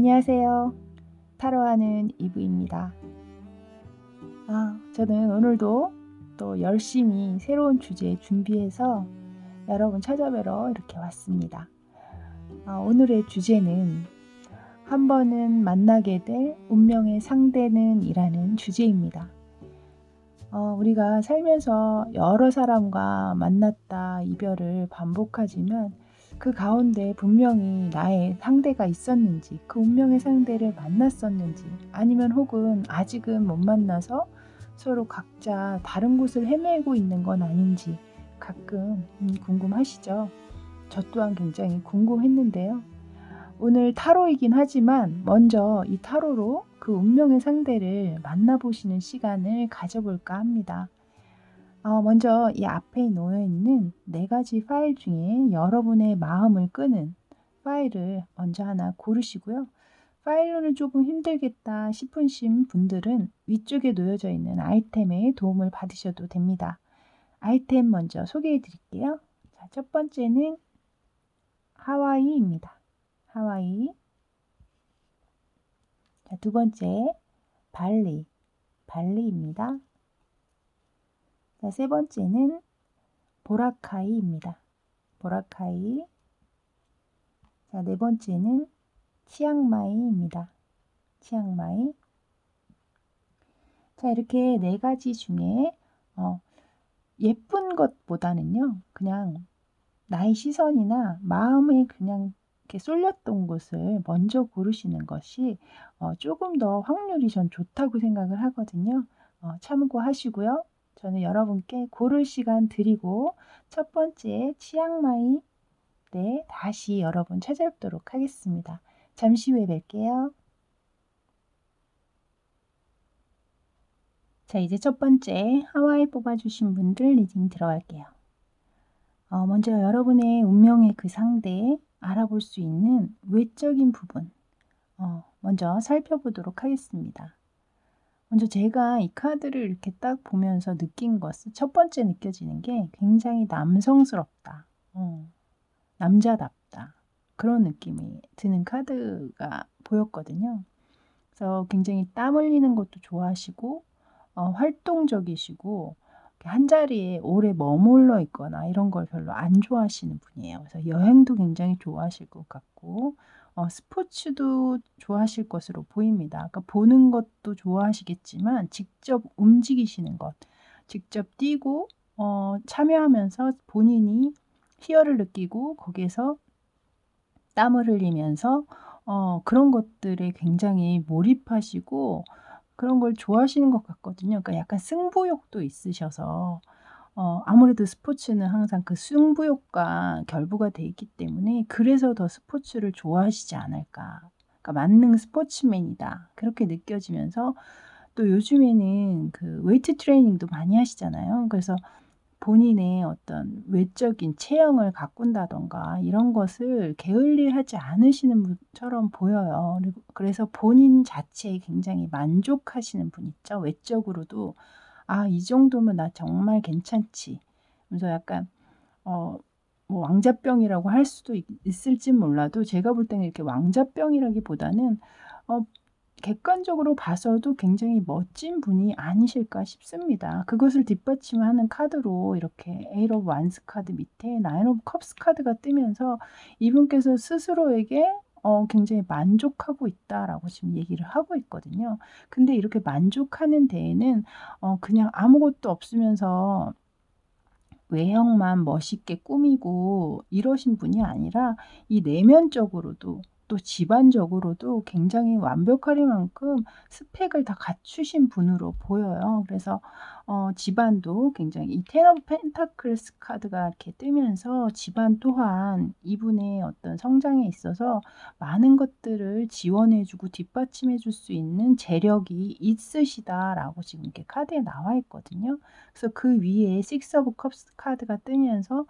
안녕하세요. 타로하는 이브입니다. 저는 오늘도 또 열심히 새로운 주제 준비해서 여러분 찾아뵈러 이렇게 왔습니다. 오늘의 주제는 한 번은 만나게 될 운명의 상대는 이라는 주제입니다. 우리가 살면서 여러 사람과 만났다 이별을 반복하지만 그 가운데 분명히 나의 상대가 있었는지, 그 운명의 상대를 만났었는지, 아니면 혹은 아직은 못 만나서 서로 각자 다른 곳을 헤매고 있는 건 아닌지 가끔 궁금하시죠? 저 또한 굉장히 궁금했는데요. 오늘 타로이긴 하지만 먼저 이 타로로 그 운명의 상대를 만나보시는 시간을 가져볼까 합니다. 먼저 이 앞에 놓여 있는 4가지 파일 중에 여러분의 마음을 끄는 파일을 먼저 하나 고르시고요. 파일로는 조금 힘들겠다 싶으신 분들은 위쪽에 놓여져 있는 아이템의 도움을 받으셔도 됩니다. 아이템 먼저 소개해 드릴게요. 자, 첫 번째는 하와이입니다. 하와이. 자, 두 번째 발리입니다. 자, 세 번째는 보라카이입니다. 보라카이. 자, 네 번째는 치앙마이입니다. 치앙마이. 자, 이렇게 4가지 중에 예쁜 것보다는요, 그냥 나의 시선이나 마음에 그냥 이렇게 쏠렸던 곳을 먼저 고르시는 것이 조금 더 확률이 전 좋다고 생각을 하거든요. 참고하시고요. 저는 여러분께 고를 시간 드리고 첫 번째 치앙마이 다시 여러분 찾아뵙도록 하겠습니다. 잠시 후에 뵐게요. 자, 이제 첫 번째 하와이 뽑아주신 분들 리딩 들어갈게요. 먼저 여러분의 운명의 그 상대 알아볼 수 있는 외적인 부분 먼저 살펴보도록 하겠습니다. 먼저 제가 이 카드를 이렇게 딱 보면서 느낀 것은 첫 번째 느껴지는 게 굉장히 남성스럽다. 남자답다. 그런 느낌이 드는 카드가 보였거든요. 그래서 굉장히 땀 흘리는 것도 좋아하시고 활동적이시고 한자리에 오래 머물러 있거나 이런 걸 별로 안 좋아하시는 분이에요. 그래서 여행도 굉장히 좋아하실 것 같고 스포츠도 좋아하실 것으로 보입니다. 그러니까 보는 것도 좋아하시겠지만 직접 움직이시는 것, 직접 뛰고 참여하면서 본인이 희열을 느끼고 거기에서 땀을 흘리면서 그런 것들에 굉장히 몰입하시고 그런 걸 좋아하시는 것 같거든요. 그러니까 약간 승부욕도 있으셔서 아무래도 스포츠는 항상 그 승부욕과 결부가 돼 있기 때문에 그래서 더 스포츠를 좋아하시지 않을까. 그러니까 만능 스포츠맨이다. 그렇게 느껴지면서 또 요즘에는 그 웨이트 트레이닝도 많이 하시잖아요. 그래서 본인의 어떤 외적인 체형을 가꾼다든가 이런 것을 게을리하지 않으시는 분처럼 보여요. 그래서 본인 자체에 굉장히 만족하시는 분 있죠. 외적으로도 이 정도면 나 정말 괜찮지. 그래서 약간 뭐 왕자병이라고 할 수도 있을지 몰라도 제가 볼 때는 이렇게 왕자병이라기보다는 객관적으로 봐서도 굉장히 멋진 분이 아니실까 싶습니다. 그것을 뒷받침하는 카드로 이렇게 에잇 오브 완스 카드 밑에 나인 오브 컵스 카드가 뜨면서 이분께서 스스로에게 굉장히 만족하고 있다라고 지금 얘기를 하고 있거든요. 근데 이렇게 만족하는 데에는 그냥 아무것도 없으면서 외형만 멋있게 꾸미고 이러신 분이 아니라 이 내면적으로도 또 집안적으로도 굉장히 완벽하리만큼 스펙을 다 갖추신 분으로 보여요. 그래서 집안도 굉장히 이 텐 오브 펜타클스 카드가 이렇게 뜨면서 집안 또한 이분의 어떤 성장에 있어서 많은 것들을 지원해 주고 뒷받침해 줄 수 있는 재력이 있으시다라고 지금 이렇게 카드에 나와 있거든요. 그래서 그 위에 식스 오브 컵스 카드가 뜨면서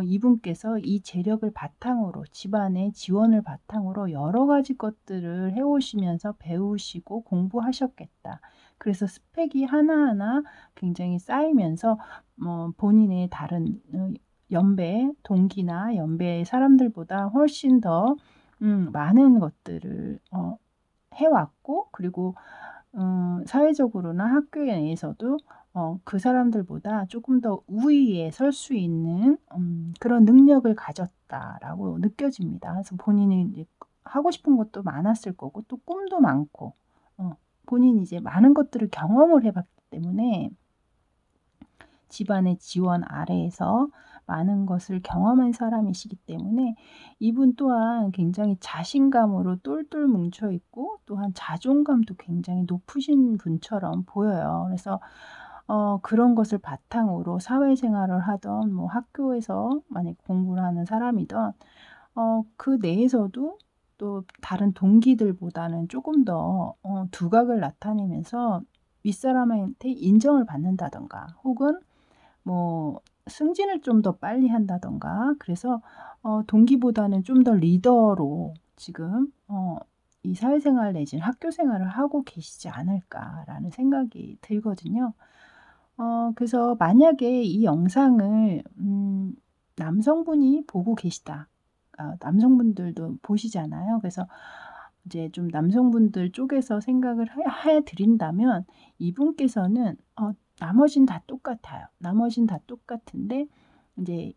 이분께서 이 재력을 바탕으로 집안의 지원을 바탕으로 여러 가지 것들을 해오시면서 배우시고 공부하셨겠다. 그래서 스펙이 하나하나 굉장히 쌓이면서 본인의 다른 연배, 동기나 연배의 사람들보다 훨씬 더 많은 것들을 해왔고, 그리고 사회적으로나 학교 내에서도 그 사람들보다 조금 더 우위에 설 수 있는 그런 능력을 가졌다라고 느껴집니다. 그래서 본인이 이제 하고 싶은 것도 많았을 거고, 또 꿈도 많고, 본인이 이제 많은 것들을 경험을 해봤기 때문에 집안의 지원 아래에서 많은 것을 경험한 사람이시기 때문에 이분 또한 굉장히 자신감으로 똘똘 뭉쳐 있고, 또한 자존감도 굉장히 높으신 분처럼 보여요. 그래서 그런 것을 바탕으로 사회생활을 하던, 뭐 학교에서 만약 공부를 하는 사람이던 그 내에서도 또 다른 동기들보다는 조금 더 두각을 나타내면서 윗사람한테 인정을 받는다든가, 혹은 뭐 승진을 좀 더 빨리 한다든가, 그래서 동기보다는 좀 더 리더로 지금 이 사회생활 내지는 학교 생활을 하고 계시지 않을까라는 생각이 들거든요. 그래서 만약에 이 영상을 남성분이 보고 계시다. 남성분들도 보시잖아요. 그래서 이제 좀 남성분들 쪽에서 생각을 해 드린다면, 이분께서는 나머진 다 똑같아요. 나머진 다 똑같은데 이제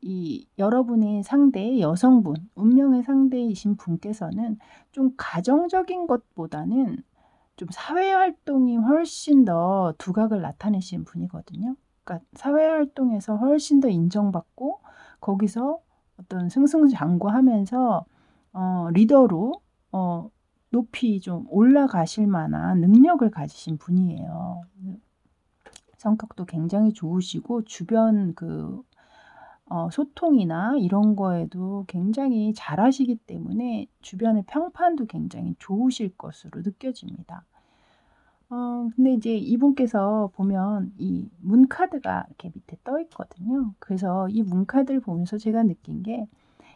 이 여러분의 상대 여성분, 운명의 상대이신 분께서는 좀 가정적인 것보다는 좀 사회 활동이 훨씬 더 두각을 나타내시는 분이거든요. 그러니까 사회 활동에서 훨씬 더 인정받고, 거기서 어떤 승승장구하면서 리더로 높이 좀 올라가실 만한 능력을 가지신 분이에요. 성격도 굉장히 좋으시고, 주변 소통이나 이런 거에도 굉장히 잘하시기 때문에 주변의 평판도 굉장히 좋으실 것으로 느껴집니다. 근데 이제 이분께서 보면 이 문카드가 이렇게 밑에 떠 있거든요. 그래서 이 문카드를 보면서 제가 느낀 게,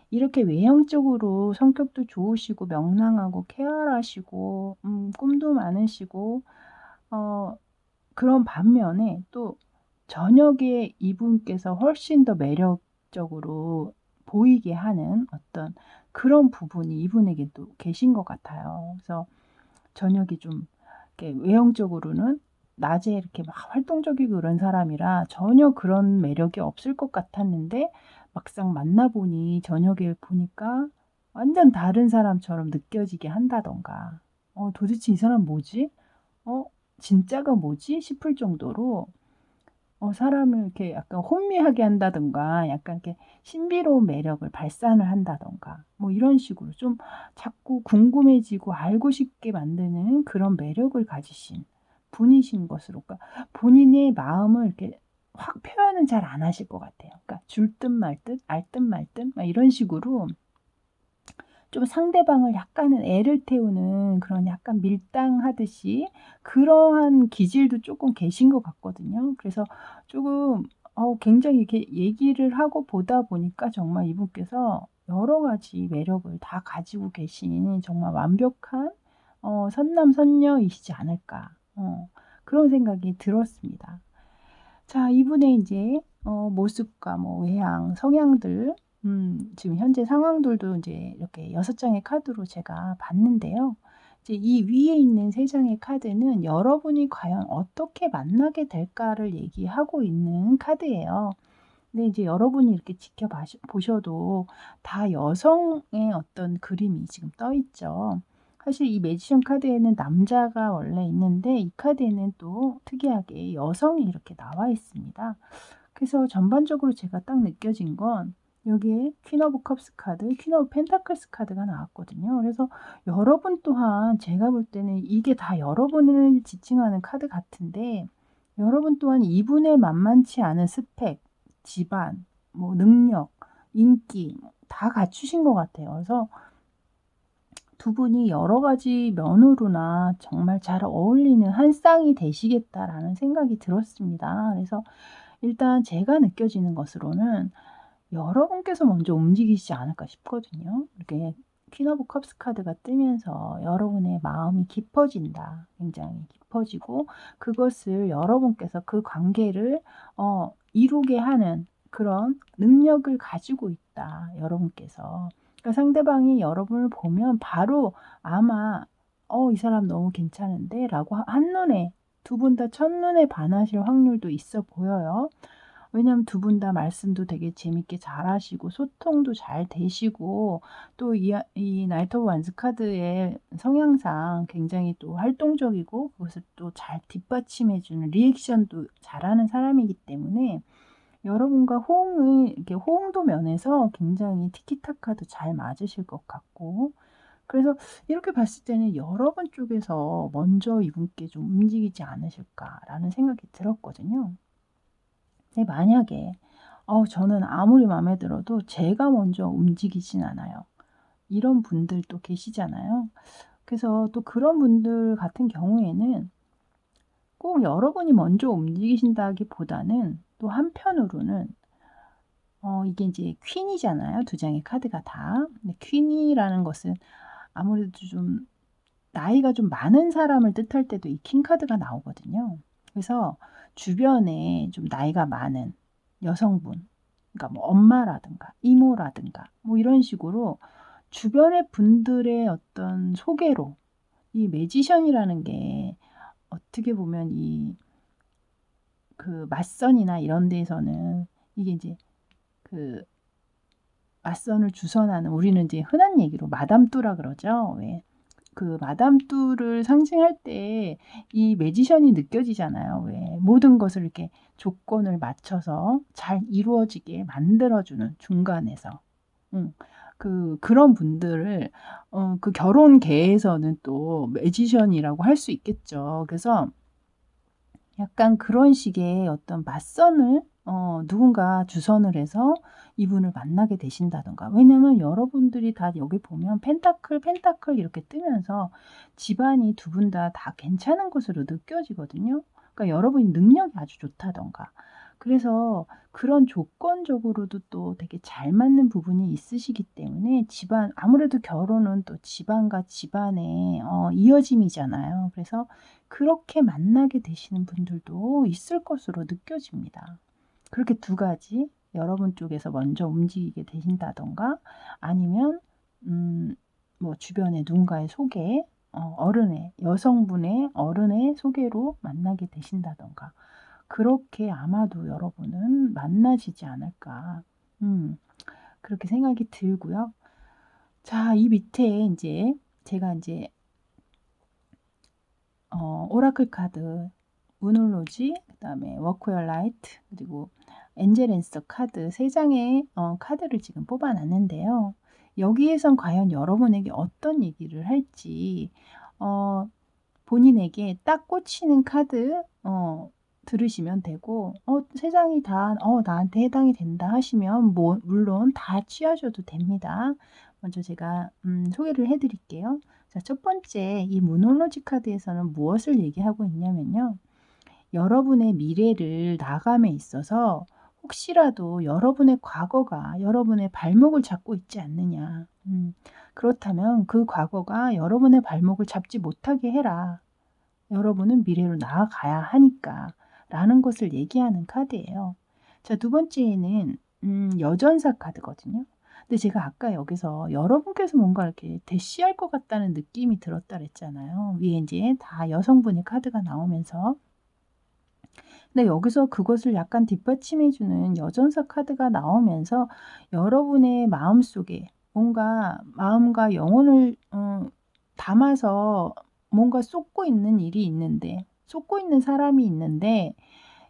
이렇게 외형적으로 성격도 좋으시고 명랑하고 쾌활하시고 꿈도 많으시고 그런 반면에, 또 저녁에 이분께서 훨씬 더 매력적으로 보이게 하는 어떤 그런 부분이 이분에게도 계신 것 같아요. 그래서 저녁이 좀 이렇게 외형적으로는 낮에 이렇게 막 활동적이고 그런 사람이라 전혀 그런 매력이 없을 것 같았는데, 막상 만나보니 저녁에 보니까 완전 다른 사람처럼 느껴지게 한다던가, 도대체 이 사람 뭐지? 진짜가 뭐지? 싶을 정도로 사람을 이렇게 약간 혼미하게 한다든가, 약간 이렇게 신비로운 매력을 발산을 한다든가, 뭐 이런 식으로 좀 자꾸 궁금해지고 알고 싶게 만드는 그런 매력을 가지신 분이신 것으로, 그러니까 본인의 마음을 이렇게 확 표현은 잘 안 하실 것 같아요. 그러니까 줄 듯 말 듯, 알 듯 말 듯, 막 이런 식으로 좀 상대방을 약간은 애를 태우는 그런 약간 밀당하듯이 그러한 기질도 조금 계신 것 같거든요. 그래서 조금 굉장히 이렇게 얘기를 하고 보다 보니까 정말 이분께서 여러 가지 매력을 다 가지고 계신 정말 완벽한 선남선녀이시지 않을까, 그런 생각이 들었습니다. 자, 이분의 이제 모습과 뭐 외향, 성향들, 지금 현재 상황들도 이제 이렇게 6장의 카드로 제가 봤는데요. 이제 이 위에 있는 3장의 카드는 여러분이 과연 어떻게 만나게 될까를 얘기하고 있는 카드예요. 근데 이제 여러분이 이렇게 보셔도 다 여성의 어떤 그림이 지금 떠 있죠. 사실 이 매지션 카드에는 남자가 원래 있는데, 이 카드에는 또 특이하게 여성이 이렇게 나와 있습니다. 그래서 전반적으로 제가 딱 느껴진 건, 여기에 퀸 오브 컵스 카드, 퀸 오브 펜타클스 카드가 나왔거든요. 그래서 여러분 또한 제가 볼 때는 이게 다 여러분을 지칭하는 카드 같은데, 여러분 또한 이분의 만만치 않은 스펙, 집안, 뭐 능력, 인기 다 갖추신 것 같아요. 그래서 두 분이 여러 가지 면으로나 정말 잘 어울리는 한 쌍이 되시겠다라는 생각이 들었습니다. 그래서 일단 제가 느껴지는 것으로는 여러분께서 먼저 움직이시지 않을까 싶거든요. 이렇게 퀸 오브 컵스 카드가 뜨면서 여러분의 마음이 깊어진다. 굉장히 깊어지고, 그것을 여러분께서 그 관계를 이루게 하는 그런 능력을 가지고 있다. 여러분께서. 그러니까 상대방이 여러분을 보면 바로 아마 이 사람 너무 괜찮은데 라고 한눈에 두 분 다 첫눈에 반하실 확률도 있어 보여요. 왜냐하면 두 분 다 말씀도 되게 재밌게 잘하시고 소통도 잘 되시고 또 이 나이트 오브 완스 카드의 성향상 굉장히 또 활동적이고 그것을 또 잘 뒷받침해 주는 리액션도 잘하는 사람이기 때문에 여러분과 이렇게 호응도 면에서 굉장히 티키타카도 잘 맞으실 것 같고 그래서 이렇게 봤을 때는 여러분 쪽에서 먼저 이분께 좀 움직이지 않으실까라는 생각이 들었거든요. 근데 만약에 저는 아무리 마음에 들어도 제가 먼저 움직이진 않아요. 이런 분들도 계시잖아요. 그래서 또 그런 분들 같은 경우에는 꼭 여러분이 먼저 움직이신다기보다는 또 한편으로는 이게 이제 퀸이잖아요. 두 장의 카드가 다. 근데 퀸이라는 것은 아무래도 좀 나이가 좀 많은 사람을 뜻할 때도 이 킹 카드가 나오거든요. 그래서 주변에 좀 나이가 많은 여성분, 그러니까 뭐 엄마라든가 이모라든가 뭐 이런 식으로 주변의 분들의 어떤 소개로 이 매지션이라는 게 어떻게 보면 그 맞선이나 이런 데에서는 이게 이제 그 맞선을 주선하는 우리는 이제 흔한 얘기로 마담뚜라 그러죠. 왜 그 마담뚜를 상징할 때 이 매지션이 느껴지잖아요. 왜 모든 것을 이렇게 조건을 맞춰서 잘 이루어지게 만들어주는 중간에서. 그런 분들을 그 결혼계에서는 또 매지션이라고 할 수 있겠죠. 그래서 약간 그런 식의 어떤 맞선을 누군가 주선을 해서 이분을 만나게 되신다든가. 왜냐면 여러분들이 다 여기 보면 펜타클, 펜타클 이렇게 뜨면서 집안이 두 분 다 괜찮은 것으로 느껴지거든요. 그러니까 여러분이 능력이 아주 좋다든가. 그래서 그런 조건적으로도 또 되게 잘 맞는 부분이 있으시기 때문에 집안, 아무래도 결혼은 또 집안과 집안의 이어짐이잖아요. 그래서 그렇게 만나게 되시는 분들도 있을 것으로 느껴집니다. 그렇게 두 가지, 여러분 쪽에서 먼저 움직이게 되신다던가 아니면 뭐 주변에 누군가의 소개, 어른의 여성분의 어른의 소개로 만나게 되신다던가 그렇게 아마도 여러분은 만나지지 않을까 그렇게 생각이 들고요. 자, 이 밑에 이제 제가 이제 오라클 카드, 무놀로지, 그다음에 워크 열 라이트, 그리고 엔젤 앤서 카드 세 장의 카드를 지금 뽑아 놨는데요. 여기에선 과연 여러분에게 어떤 얘기를 할지 본인에게 딱 꽂히는 카드 들으시면 되고 세 장이 다 나한테 해당이 된다 하시면 뭐 물론 다 취하셔도 됩니다. 먼저 제가 소개를 해 드릴게요. 자, 첫 번째 이 무놀로지 카드에서는 무엇을 얘기하고 있냐면요. 여러분의 미래를 나감에 있어서 혹시라도 여러분의 과거가 여러분의 발목을 잡고 있지 않느냐. 그렇다면 그 과거가 여러분의 발목을 잡지 못하게 해라. 여러분은 미래로 나아가야 하니까 라는 것을 얘기하는 카드예요. 자, 두 번째는 여전사 카드거든요. 근데 제가 아까 여기서 여러분께서 뭔가 이렇게 대시할 것 같다는 느낌이 들었다 그랬잖아요. 위에 이제 다 여성분의 카드가 나오면서 근데 여기서 그것을 약간 뒷받침해 주는 여전사 카드가 나오면서 여러분의 마음속에 뭔가 마음과 영혼을 담아서 뭔가 쏟고 있는 일이 있는데 쏟고 있는 사람이 있는데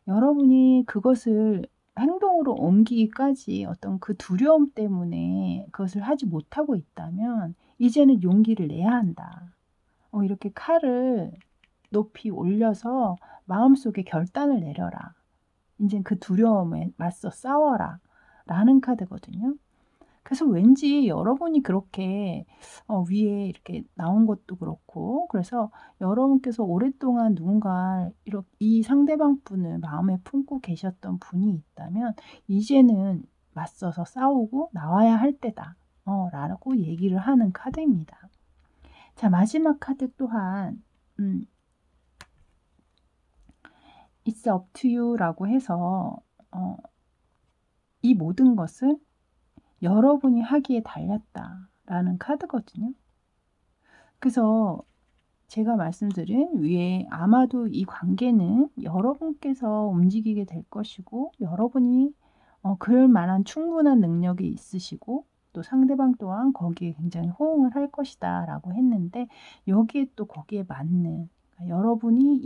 여러분이 그것을 행동으로 옮기기까지 어떤 그 두려움 때문에 그것을 하지 못하고 있다면 이제는 용기를 내야 한다. 이렇게 칼을 높이 올려서 마음속에 결단을 내려라. 인제 그 두려움에 맞서 싸워라. 라는 카드거든요. 그래서 왠지 여러분이 그렇게 위에 이렇게 나온 것도 그렇고 그래서 여러분께서 오랫동안 누군가 이 상대방 분을 마음에 품고 계셨던 분이 있다면 이제는 맞서서 싸우고 나와야 할 때다. 라고 얘기를 하는 카드입니다. 자, 마지막 카드 또한 It's up to you라고 해서 이 모든 것은 여러분이 하기에 달렸다라는 카드거든요. 그래서 제가 말씀드린 위에 아마도 이 관계는 여러분께서 움직이게 될 것이고 여러분이 그럴 만한 충분한 능력이 있으시고 또 상대방 또한 거기에 굉장히 호응을 할 것이다라고 했는데 여기에 또 거기에 맞는 그러니까 여러분이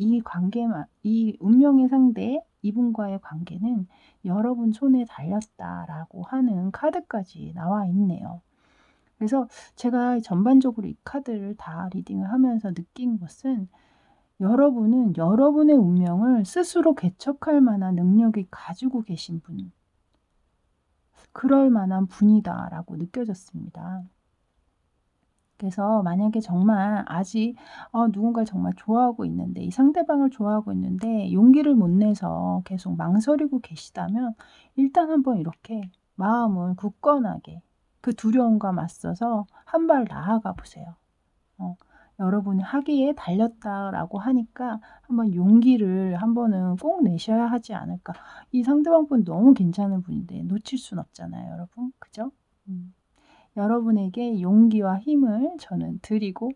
이 운명의 상대 이분과의 관계는 여러분 손에 달렸다라고 하는 카드까지 나와 있네요. 그래서 제가 전반적으로 이 카드를 다 리딩을 하면서 느낀 것은 여러분은 여러분의 운명을 스스로 개척할 만한 능력이 가지고 계신 분, 그럴 만한 분이다라고 느껴졌습니다. 그래서 만약에 정말 아직 누군가를 정말 좋아하고 있는데 이 상대방을 좋아하고 있는데 용기를 못 내서 계속 망설이고 계시다면 일단 한번 이렇게 마음을 굳건하게 그 두려움과 맞서서 한 발 나아가 보세요. 여러분이 하기에 달렸다라고 하니까 한번 용기를 한 번은 꼭 내셔야 하지 않을까. 이 상대방 분 너무 괜찮은 분인데 놓칠 순 없잖아요, 여러분. 그죠? 여러분에게 용기와 힘을 저는 드리고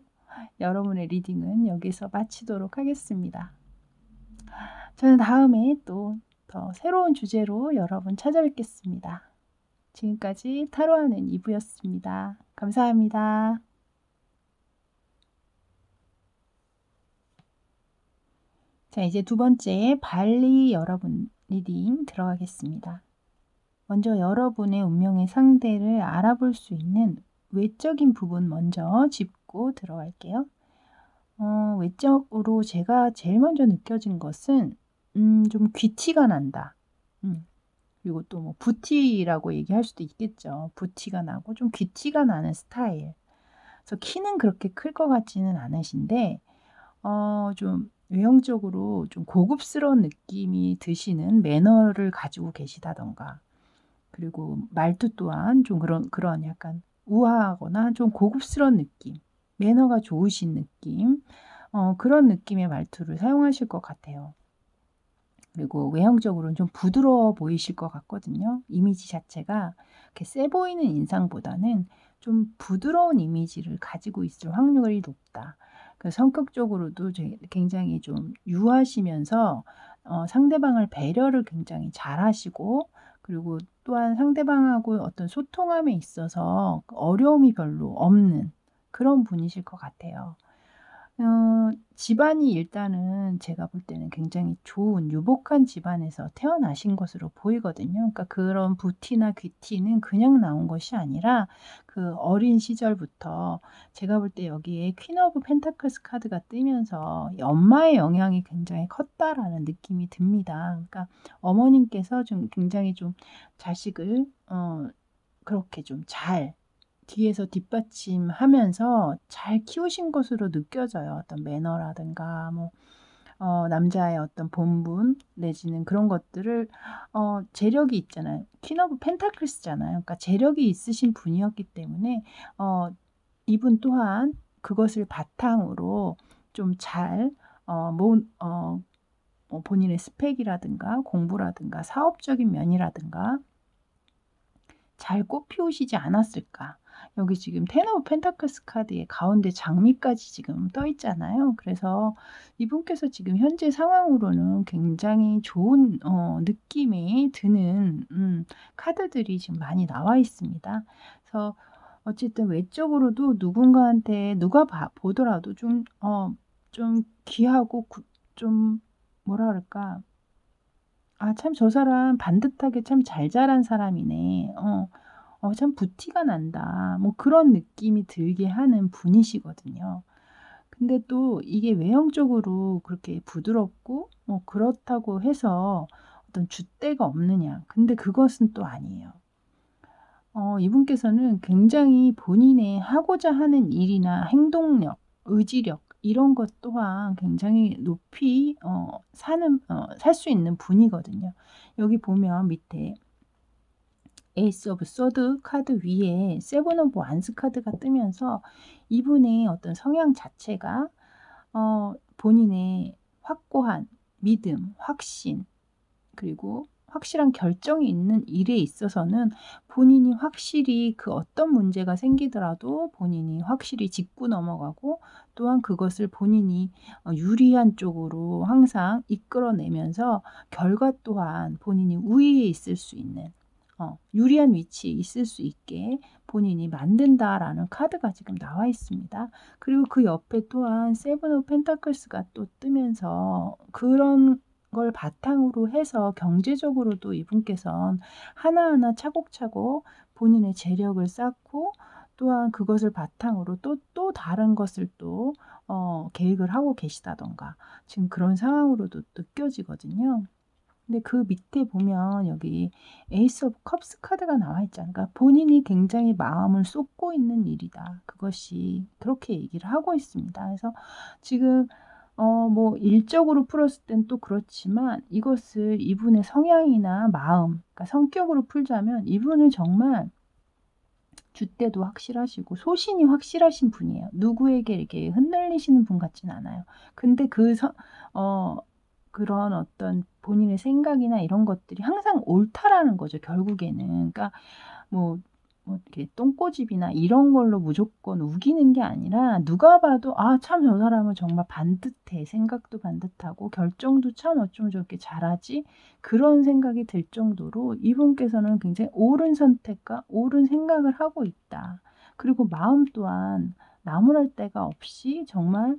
여러분의 리딩은 여기서 마치도록 하겠습니다. 저는 다음에 또 더 새로운 주제로 여러분 찾아뵙겠습니다. 지금까지 타로하는 이브였습니다. 감사합니다. 자, 이제 두 번째 발리 여러분 리딩 들어가겠습니다. 먼저 여러분의 운명의 상대를 알아볼 수 있는 외적인 부분 먼저 짚고 들어갈게요. 외적으로 제가 제일 먼저 느껴진 것은 좀 귀티가 난다. 그리고 또 뭐 부티라고 얘기할 수도 있겠죠. 부티가 나고 좀 귀티가 나는 스타일. 그래서 키는 그렇게 클 것 같지는 않으신데 좀 외형적으로 좀 고급스러운 느낌이 드시는 매너를 가지고 계시다던가 그리고 말투 또한 좀 그런 약간 우아하거나 좀 고급스러운 느낌, 매너가 좋으신 느낌, 그런 느낌의 말투를 사용하실 것 같아요. 그리고 외형적으로는 좀 부드러워 보이실 것 같거든요. 이미지 자체가 이렇게 세 보이는 인상보다는 좀 부드러운 이미지를 가지고 있을 확률이 높다. 그래서 성격적으로도 굉장히 좀 유하시면서 상대방을 배려를 굉장히 잘하시고 그리고 또한 상대방하고 어떤 소통함에 있어서 어려움이 별로 없는 그런 분이실 것 같아요. 집안이 일단은 제가 볼 때는 굉장히 좋은 유복한 집안에서 태어나신 것으로 보이거든요. 그러니까 그런 부티나 귀티는 그냥 나온 것이 아니라 그 어린 시절부터 제가 볼 때 여기에 퀸 오브 펜타클스 카드가 뜨면서 엄마의 영향이 굉장히 컸다라는 느낌이 듭니다. 그러니까 어머님께서 좀 굉장히 좀 자식을 그렇게 좀 잘 뒤에서 뒷받침하면서 잘 키우신 것으로 느껴져요. 어떤 매너라든가 뭐 남자의 어떤 본분 내지는 그런 것들을 재력이 있잖아요. 퀸 오브 펜타클스잖아요. 그러니까 재력이 있으신 분이었기 때문에 이분 또한 그것을 바탕으로 좀 잘 본인의 스펙이라든가 공부라든가 사업적인 면이라든가 잘 꽃피우시지 않았을까. 여기 지금 텐 오브 펜타클스 카드의 가운데 장미까지 지금 떠 있잖아요. 그래서 이분께서 지금 현재 상황으로는 굉장히 좋은 느낌이 드는 카드들이 지금 많이 나와 있습니다. 그래서 어쨌든 외적으로도 누군가한테 누가 보더라도 좀 귀하고 좀 뭐라 그럴까. 참 저 사람 반듯하게 참 잘 자란 사람이네. 참 부티가 난다. 뭐 그런 느낌이 들게 하는 분이시거든요. 근데 또 이게 외형적으로 그렇게 부드럽고 뭐 그렇다고 해서 어떤 줏대가 없느냐. 근데 그것은 또 아니에요. 이분께서는 굉장히 본인의 하고자 하는 일이나 행동력, 의지력 이런 것 또한 굉장히 높이 살 수 있는 분이거든요. 여기 보면 밑에 에이스 오브 소드 카드 위에 세븐 오브 완스 카드가 뜨면서 이분의 어떤 성향 자체가 본인의 확고한 믿음, 확신 그리고 확실한 결정이 있는 일에 있어서는 본인이 확실히 그 어떤 문제가 생기더라도 본인이 확실히 짚고 넘어가고, 또한 그것을 본인이 유리한 쪽으로 항상 이끌어내면서 결과 또한 본인이 우위에 있을 수 있는, 유리한 위치에 있을 수 있게 본인이 만든다라는 카드가 지금 나와 있습니다. 그리고 그 옆에 또한 세븐 오브 펜타클스가 또 뜨면서 그런 걸 바탕으로 해서 경제적으로도 이분께선 하나하나 차곡차곡 본인의 재력을 쌓고, 또한 그것을 바탕으로 또 다른 것을 또 계획을 하고 계시다던가 지금 그런 상황으로도 느껴지거든요. 근데 그 밑에 보면 여기 에이스 오브 컵스 카드가 나와 있잖아요. 그러니까 본인이 굉장히 마음을 쏟고 있는 일이다. 그것이 그렇게 얘기를 하고 있습니다. 그래서 지금 뭐 일적으로 풀었을 땐 또 그렇지만 이것을 이분의 성향이나 마음, 그러니까 성격으로 풀자면 이분은 정말 줏대도 확실하시고 소신이 확실하신 분이에요. 누구에게 이렇게 흔들리시는 분 같진 않아요. 근데 그런 어떤 본인의 생각이나 이런 것들이 항상 옳다라는 거죠, 결국에는. 그러니까 뭐 이렇게 똥꼬집이나 이런 걸로 무조건 우기는 게 아니라 누가 봐도 아, 참 저 사람은 정말 반듯해. 생각도 반듯하고 결정도 참 어쩜 저렇게 잘하지? 그런 생각이 들 정도로 이분께서는 굉장히 옳은 선택과 옳은 생각을 하고 있다. 그리고 마음 또한 나무랄 데가 없이 정말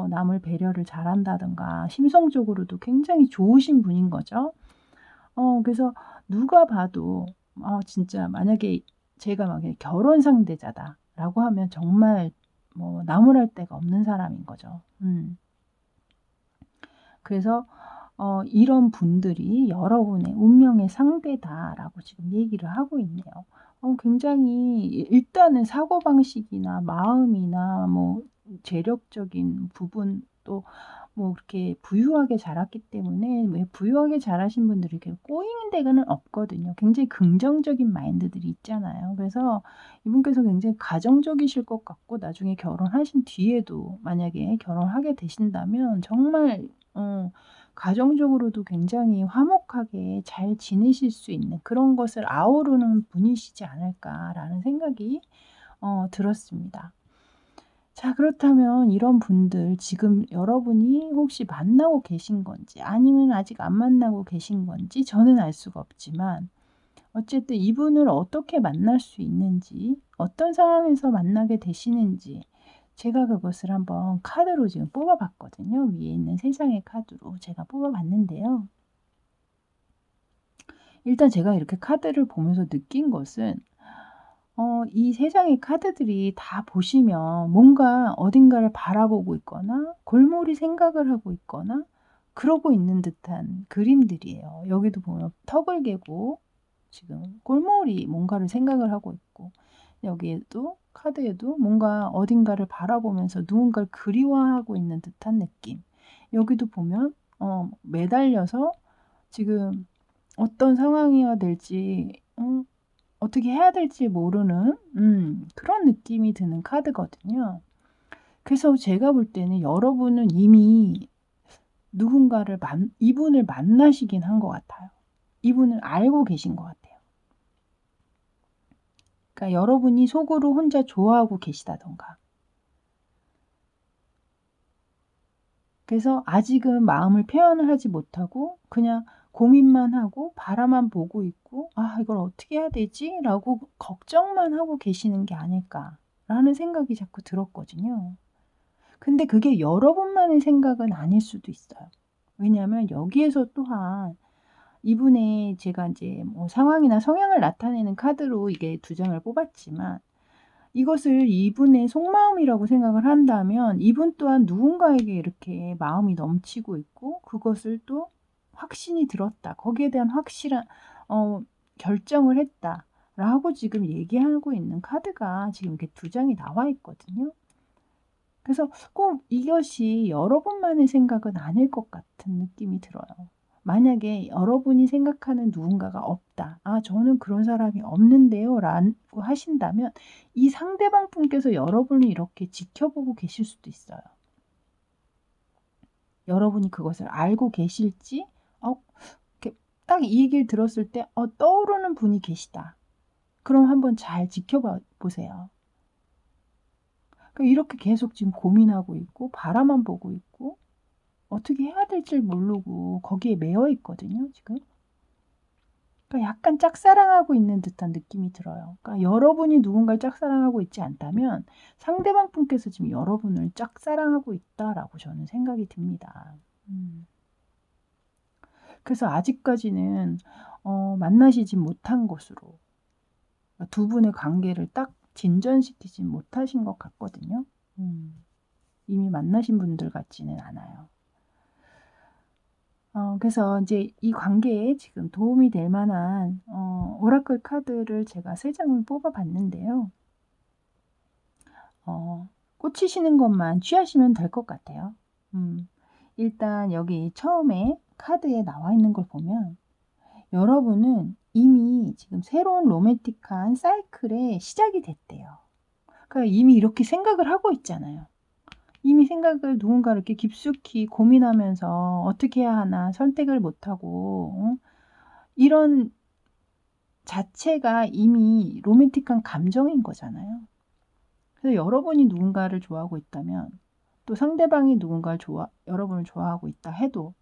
남을 배려를 잘한다든가 심성적으로도 굉장히 좋으신 분인 거죠. 그래서 누가 봐도 진짜 만약에 제가 막 결혼 상대자다라고 하면 정말 뭐 나무랄 데가 없는 사람인 거죠. 그래서 이런 분들이 여러분의 운명의 상대다라고 지금 얘기를 하고 있네요. 굉장히 일단은 사고방식이나 마음이나 뭐 재력적인 부분, 또 뭐 그렇게 부유하게 자랐기 때문에, 왜 부유하게 자라신 분들이 이렇게 꼬이는 데가는 없거든요. 굉장히 긍정적인 마인드들이 있잖아요. 그래서 이분께서 굉장히 가정적이실 것 같고, 나중에 결혼하신 뒤에도 만약에 결혼하게 되신다면 정말 가정적으로도 굉장히 화목하게 잘 지내실 수 있는 그런 것을 아우르는 분이시지 않을까라는 생각이 들었습니다. 자, 그렇다면 이런 분들 지금 여러분이 혹시 만나고 계신 건지 아니면 아직 안 만나고 계신 건지 저는 알 수가 없지만, 어쨌든 이분을 어떻게 만날 수 있는지, 어떤 상황에서 만나게 되시는지 제가 그것을 한번 카드로 지금 뽑아봤거든요. 위에 있는 세 장의 카드로 제가 뽑아봤는데요. 일단 제가 이렇게 카드를 보면서 느낀 것은 이 세 장의 카드들이 다 보시면 뭔가 어딘가를 바라보고 있거나 골몰이 생각을 하고 있거나 그러고 있는 듯한 그림들이에요. 여기도 보면 턱을 개고 지금 골몰이 뭔가를 생각을 하고 있고, 여기에도 카드에도 뭔가 어딘가를 바라보면서 누군가를 그리워하고 있는 듯한 느낌. 여기도 보면 매달려서 지금 어떤 상황이어야 될지 어떻게 해야 될지 모르는 그런 느낌이 드는 카드거든요. 그래서 제가 볼 때는 여러분은 이미 누군가를 이분을 만나시긴 한 것 같아요. 이분을 알고 계신 것 같아요. 그러니까 여러분이 속으로 혼자 좋아하고 계시다던가. 그래서 아직은 마음을 표현을 하지 못하고 그냥 고민만 하고 바라만 보고 있고, 아, 이걸 어떻게 해야 되지? 라고 걱정만 하고 계시는 게 아닐까라는 생각이 자꾸 들었거든요. 근데 그게 여러분만의 생각은 아닐 수도 있어요. 왜냐하면 여기에서 또한 이분의, 제가 이제 뭐 상황이나 성향을 나타내는 카드로 이게 두 장을 뽑았지만, 이것을 이분의 속마음이라고 생각을 한다면 이분 또한 누군가에게 이렇게 마음이 넘치고 있고 그것을 또 확신이 들었다. 거기에 대한 확실한 결정을 했다라고 지금 얘기하고 있는 카드가 지금 이렇게 두 장이 나와 있거든요. 그래서 꼭 이것이 여러분만의 생각은 아닐 것 같은 느낌이 들어요. 만약에 여러분이 생각하는 누군가가 없다. 아, 저는 그런 사람이 없는데요. 라고 하신다면 이 상대방 분께서 여러분을 이렇게 지켜보고 계실 수도 있어요. 여러분이 그것을 알고 계실지, 이렇게 딱 이 얘기를 들었을 때 떠오르는 분이 계시다. 그럼 한번 잘 지켜보세요. 이렇게 계속 지금 고민하고 있고 바라만 보고 있고 어떻게 해야 될지 모르고 거기에 매여 있거든요, 지금. 약간 짝사랑하고 있는 듯한 느낌이 들어요. 여러분이 누군가를 짝사랑하고 있지 않다면 상대방 분께서 지금 여러분을 짝사랑하고 있다라고 저는 생각이 듭니다. 그래서 아직까지는 만나시지 못한 것으로 두 분의 관계를 딱 진전시키지 못하신 것 같거든요. 이미 만나신 분들 같지는 않아요. 그래서 이제 이 관계에 지금 도움이 될 만한 오라클 카드를 제가 3장을 뽑아봤는데요. 꽂히시는 것만 취하시면 될 것 같아요. 일단 여기 처음에 카드에 나와 있는 걸 보면 여러분은 이미 지금 새로운 로맨틱한 사이클의 시작이 됐대요. 그러니까 이미 이렇게 생각을 하고 있잖아요. 이미 생각을 누군가 이렇게 깊숙이 고민하면서 어떻게 해야 하나 선택을 못하고 이런 자체가 이미 로맨틱한 감정인 거잖아요. 그래서 여러분이 누군가를 좋아하고 있다면 또 상대방이 누군가를 여러분을 좋아하고 있다 해도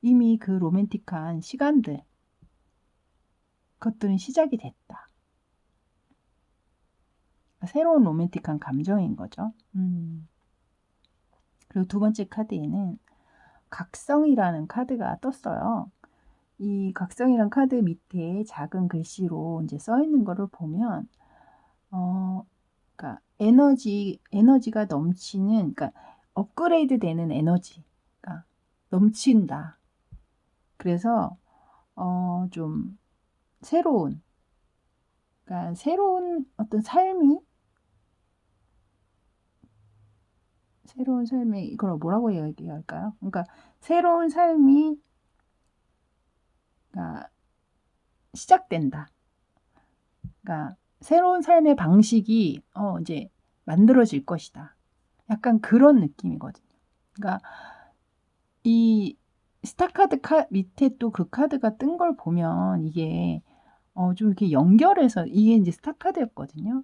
이미 그 로맨틱한 시간들 그것들은 시작이 됐다. 새로운 로맨틱한 감정인 거죠. 그리고 두 번째 카드에는 각성이라는 카드가 떴어요. 이 각성이란 카드 밑에 작은 글씨로 이제 써 있는 거를 보면, 그러니까 에너지가 넘치는, 그러니까 업그레이드 되는 에너지가 넘친다. 그래서, 좀 새로운 어떤 새로운 삶이, 이걸 뭐라고 얘기할까요? 그러니까 새로운 삶이 시작된다. 그러니까 새로운 삶의 방식이 이제 만들어질 것이다. 약간 그런 느낌이거든요. 그러니까 이 스타카드 밑에 또 그 카드가 뜬 걸 보면 이게 좀 이렇게 연결해서 이게 이제 스타카드였거든요.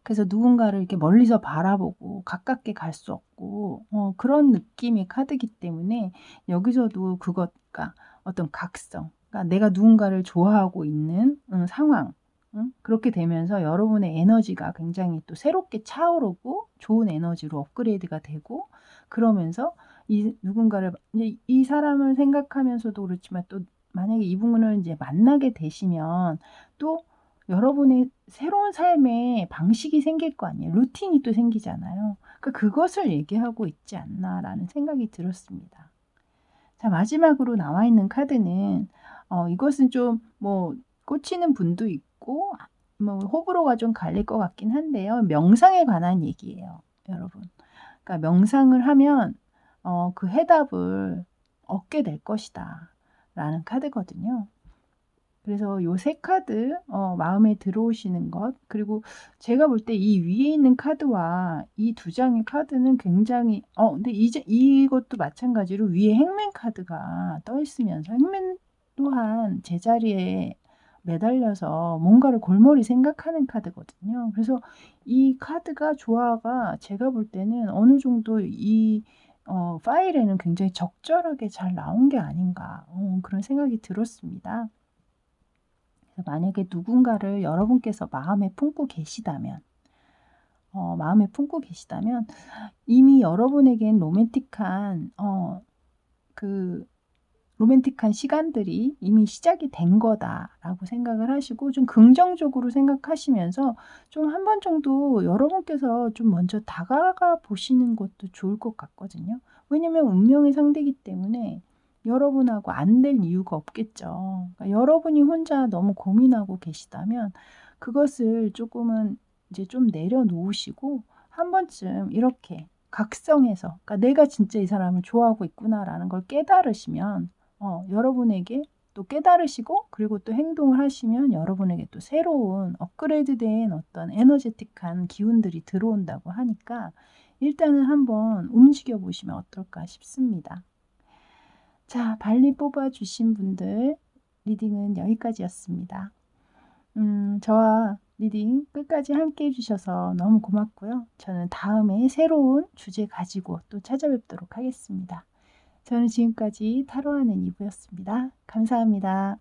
그래서 누군가를 이렇게 멀리서 바라보고 가깝게 갈 수 없고 그런 느낌의 카드이기 때문에 여기서도 그것과 어떤 각성, 그러니까 내가 누군가를 좋아하고 있는 상황, 그렇게 되면서 여러분의 에너지가 굉장히 또 새롭게 차오르고 좋은 에너지로 업그레이드가 되고 그러면서 누군가를 이 사람을 생각하면서도 그렇지만 또 만약에 이분을 이제 만나게 되시면 또 여러분의 새로운 삶의 방식이 생길 거 아니에요. 루틴이 또 생기잖아요. 그것을 얘기하고 있지 않나라는 생각이 들었습니다. 자, 마지막으로 나와 있는 카드는 이것은 좀 꽂히는 분도 있고 호불호가 좀 갈릴 것 같긴 한데요. 명상에 관한 얘기예요, 여러분. 그러니까 명상을 하면 그 해답을 얻게 될 것이다 라는 카드거든요. 그래서 요 3카드 마음에 들어오시는 것, 그리고 제가 볼 때 이 위에 있는 카드와 이 2장의 카드는 굉장히 근데 이것도 마찬가지로 위에 행맨 카드가 떠 있으면서 행맨 또한 제자리에 매달려서 뭔가를 골몰이 생각하는 카드거든요. 그래서 이 카드가 조화가 제가 볼 때는 어느 정도 이 파일에는 굉장히 적절하게 잘 나온 게 아닌가 그런 생각이 들었습니다. 만약에 누군가를 여러분께서 마음에 품고 계시다면 이미 여러분에겐 로맨틱한 시간들이 이미 시작이 된 거다라고 생각을 하시고 좀 긍정적으로 생각하시면서 좀 한 번 정도 여러분께서 좀 먼저 다가가 보시는 것도 좋을 것 같거든요. 왜냐면 운명의 상대이기 때문에 여러분하고 안 될 이유가 없겠죠. 그러니까 여러분이 혼자 너무 고민하고 계시다면 그것을 조금은 이제 좀 내려놓으시고 한 번쯤 이렇게 각성해서, 그러니까 내가 진짜 이 사람을 좋아하고 있구나라는 걸 깨달으시면 여러분에게 또 깨달으시고 그리고 또 행동을 하시면 여러분에게 또 새로운 업그레이드된 어떤 에너제틱한 기운들이 들어온다고 하니까 일단은 한번 움직여 보시면 어떨까 싶습니다. 자, 발리 뽑아주신 분들 리딩은 여기까지였습니다. 저와 리딩 끝까지 함께 해주셔서 너무 고맙고요. 저는 다음에 새로운 주제 가지고 또 찾아뵙도록 하겠습니다. 저는 지금까지 타로하는 이브였습니다. 감사합니다.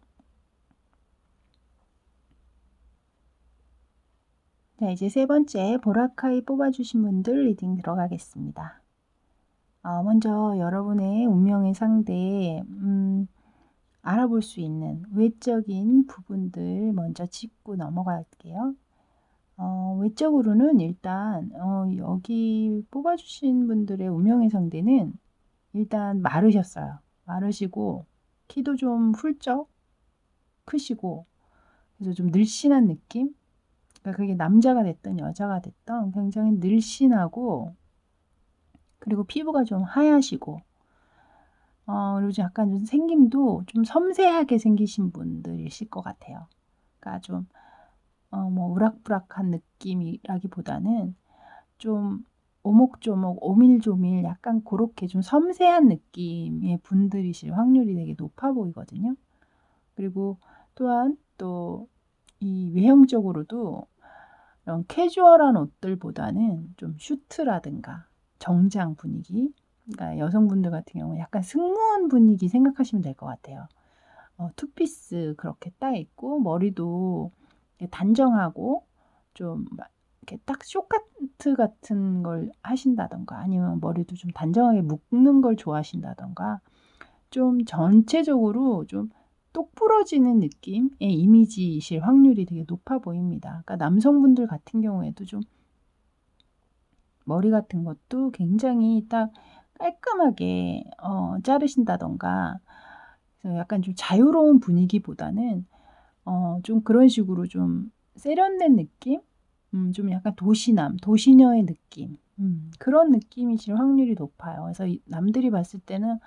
자, 이제 세 번째 보라카이 뽑아주신 분들 리딩 들어가겠습니다. 먼저 여러분의 운명의 상대 알아볼 수 있는 외적인 부분들 먼저 짚고 넘어갈게요. 외적으로는 일단 여기 뽑아주신 분들의 운명의 상대는 일단 마르셨어요. 마르시고 키도 좀 훌쩍 크시고 그래서 좀 늘씬한 느낌? 그러니까 그게 남자가 됐든 여자가 됐든 굉장히 늘씬하고 그리고 피부가 좀 하얗시고 그리고 좀 약간 좀 생김도 좀 섬세하게 생기신 분들이실 것 같아요. 그러니까 좀 뭐 우락부락한 느낌이라기보다는 좀 오목조목, 오밀조밀 약간 그렇게 좀 섬세한 느낌의 분들이실 확률이 되게 높아 보이거든요. 그리고 또한 또 이 외형적으로도 이런 캐주얼한 옷들보다는 좀 슈트라든가 정장 분위기, 그러니까 여성분들 같은 경우는 약간 승무원 분위기 생각하시면 될 것 같아요. 투피스 그렇게 딱 있고 머리도 단정하고 좀 이렇게 딱 쇼카트 같은 걸 하신다던가 아니면 머리도 좀 단정하게 묶는 걸 좋아하신다던가 좀 전체적으로 좀 똑부러지는 느낌의 이미지이실 확률이 되게 높아 보입니다. 그러니까 남성분들 같은 경우에도 좀 머리 같은 것도 굉장히 딱 깔끔하게 자르신다던가 약간 좀 자유로운 분위기보다는 좀 그런 식으로 좀 세련된 느낌? 좀 약간 도시남, 도시녀의 느낌. 그런 느낌이실 확률이 높아요. 그래서 남들이 봤을 때는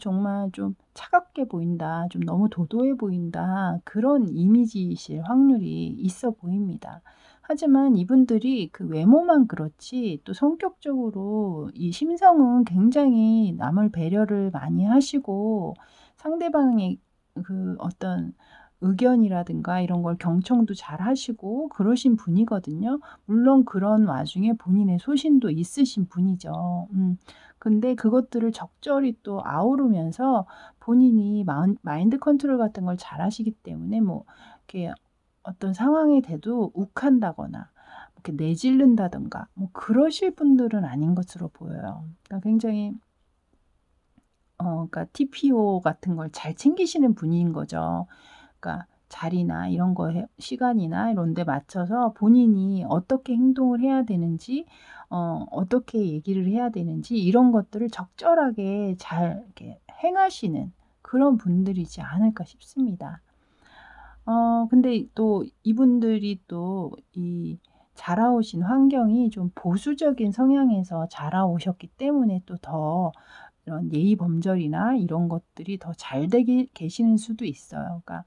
정말 좀 차갑게 보인다. 좀 너무 도도해 보인다. 그런 이미지이실 확률이 있어 보입니다. 하지만 이분들이 그 외모만 그렇지 또 성격적으로 이 심성은 굉장히 남을 배려를 많이 하시고 상대방의 그 어떤 의견이라든가 이런 걸 경청도 잘 하시고 그러신 분이거든요. 물론 그런 와중에 본인의 소신도 있으신 분이죠. 근데 그것들을 적절히 또 아우르면서 본인이 마인드 컨트롤 같은 걸 잘 하시기 때문에 뭐 이렇게 어떤 상황에 대도 욱한다거나 이렇게 내질른다든가 뭐 그러실 분들은 아닌 것으로 보여요. 그러니까 굉장히 그러니까 TPO 같은 걸 잘 챙기시는 분인 거죠. 그러니까 자리나 이런 거 시간이나 이런 데 맞춰서 본인이 어떻게 행동을 해야 되는지 어떻게 얘기를 해야 되는지 이런 것들을 적절하게 잘 이렇게 행하시는 그런 분들이지 않을까 싶습니다. 근데 또 이분들이 또 이 자라오신 환경이 좀 보수적인 성향에서 자라오셨기 때문에 또 더 이런 예의 범절이나 이런 것들이 더 잘 되게 계시는 수도 있어요. 그러니까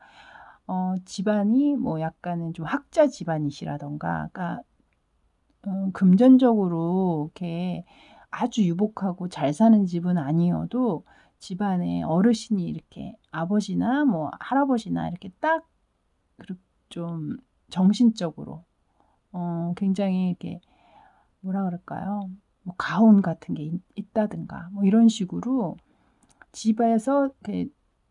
집안이 뭐 약간은 좀 학자 집안이시라던가 그러니까 금전적으로 이렇게 아주 유복하고 잘 사는 집은 아니어도 집안에 어르신이 이렇게 아버지나 뭐 할아버지나 이렇게 딱 좀 정신적으로 굉장히 이렇게 뭐라 그럴까요? 뭐 가온 같은 게 있다든가 뭐 이런 식으로 집에서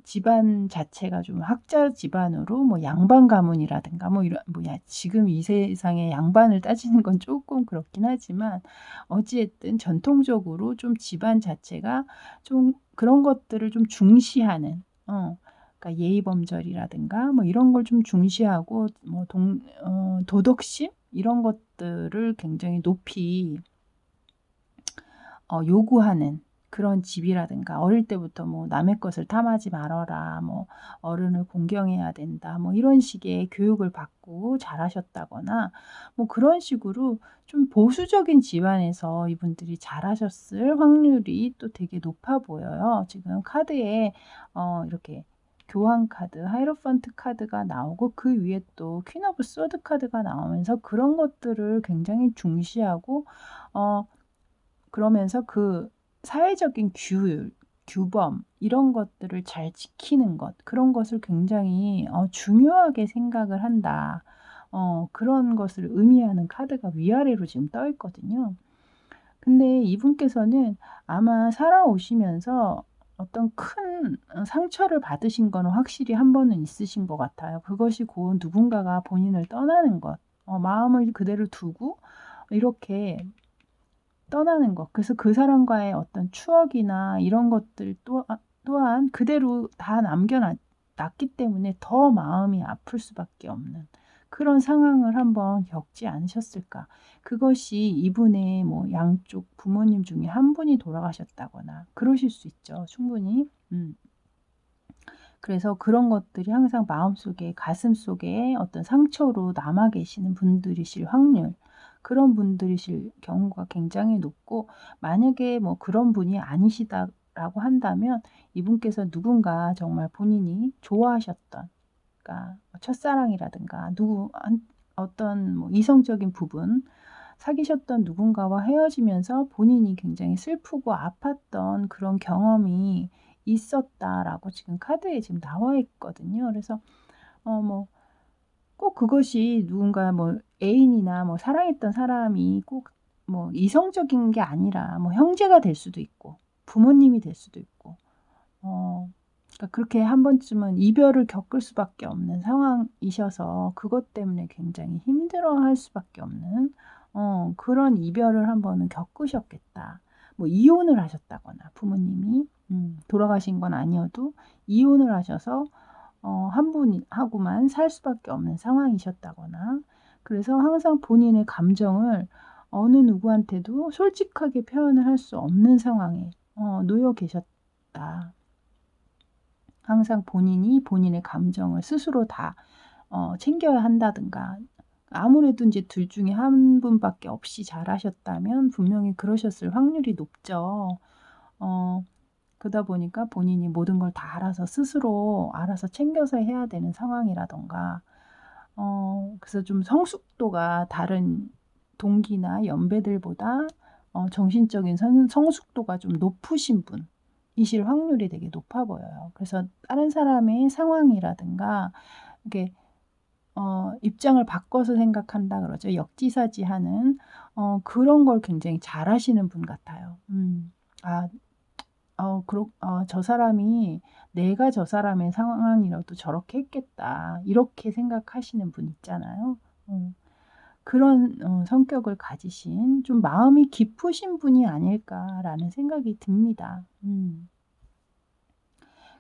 집안 자체가 좀 학자 집안으로 뭐 양반 가문이라든가 뭐 이런 뭐야 지금 이 세상에 양반을 따지는 건 조금 그렇긴 하지만 어찌됐든 전통적으로 좀 집안 자체가 좀 그런 것들을 좀 중시하는 그러니까 예의범절이라든가 뭐 이런 걸 좀 중시하고 뭐 도덕심 이런 것들을 굉장히 높이 요구하는 그런 집이라든가 어릴 때부터 뭐 남의 것을 탐하지 말아라 뭐 어른을 공경해야 된다 뭐 이런 식의 교육을 받고 자라셨다거나 뭐 그런 식으로 좀 보수적인 집안에서 이분들이 자라셨을 확률이 또 되게 높아 보여요. 지금 카드에 이렇게 교황 카드, 하이로펀트 카드가 나오고 그 위에 또 퀸 오브 소드 카드가 나오면서 그런 것들을 굉장히 중시하고 그러면서 그 사회적인 규범 이런 것들을 잘 지키는 것 그런 것을 굉장히 중요하게 생각을 한다. 그런 것을 의미하는 카드가 위아래로 지금 떠 있거든요. 근데 이분께서는 아마 살아오시면서 어떤 큰 상처를 받으신 거는 확실히 한 번은 있으신 것 같아요. 그것이 곧 누군가가 본인을 떠나는 것. 마음을 그대로 두고 이렇게 떠나는 것. 그래서 그 사람과의 어떤 추억이나 이런 것들 또한 그대로 다 놨기 때문에 더 마음이 아플 수밖에 없는 그런 상황을 한번 겪지 않으셨을까. 그것이 이분의 뭐 양쪽 부모님 중에 한 분이 돌아가셨다거나 그러실 수 있죠. 충분히. 그래서 그런 것들이 항상 마음속에 가슴속에 어떤 상처로 남아 계시는 분들이실 확률 그런 분들이실 경우가 굉장히 높고 만약에 뭐 그런 분이 아니시다라고 한다면 이분께서 누군가 정말 본인이 좋아하셨던 그러니까 첫사랑이라든가 어떤 뭐 이성적인 부분 사귀셨던 누군가와 헤어지면서 본인이 굉장히 슬프고 아팠던 그런 경험이 있었다라고 지금 카드에 지금 나와 있거든요. 그래서 뭐 꼭 그것이 누군가 뭐 애인이나 뭐 사랑했던 사람이 꼭 뭐 이성적인 게 아니라 뭐 형제가 될 수도 있고 부모님이 될 수도 있고 그러니까 그렇게 한 번쯤은 이별을 겪을 수밖에 없는 상황이셔서 그것 때문에 굉장히 힘들어할 수밖에 없는 그런 이별을 한 번은 겪으셨겠다. 뭐 이혼을 하셨다거나 부모님이 돌아가신 건 아니어도 이혼을 하셔서 한 분하고만 살 수밖에 없는 상황이셨다거나 그래서 항상 본인의 감정을 어느 누구한테도 솔직하게 표현을 할 수 없는 상황에 놓여 계셨다. 항상 본인이 본인의 감정을 스스로 다 챙겨야 한다든가 아무래도 이제 둘 중에 한 분밖에 없이 잘하셨다면 분명히 그러셨을 확률이 높죠. 그러다 보니까 본인이 모든 걸 다 알아서 스스로 알아서 챙겨서 해야 되는 상황이라든가 그래서 좀 성숙도가 다른 동기나 연배들보다 정신적인 성숙도가 좀 높으신 분이실 확률이 되게 높아 보여요. 그래서 다른 사람의 상황이라든가 이렇게 입장을 바꿔서 생각한다 그러죠. 역지사지하는 그런 걸 굉장히 잘하시는 분 같아요. 저 사람이 내가 저 사람의 상황이라도 저렇게 했겠다. 이렇게 생각하시는 분 있잖아요. 그런 성격을 가지신 좀 마음이 깊으신 분이 아닐까라는 생각이 듭니다.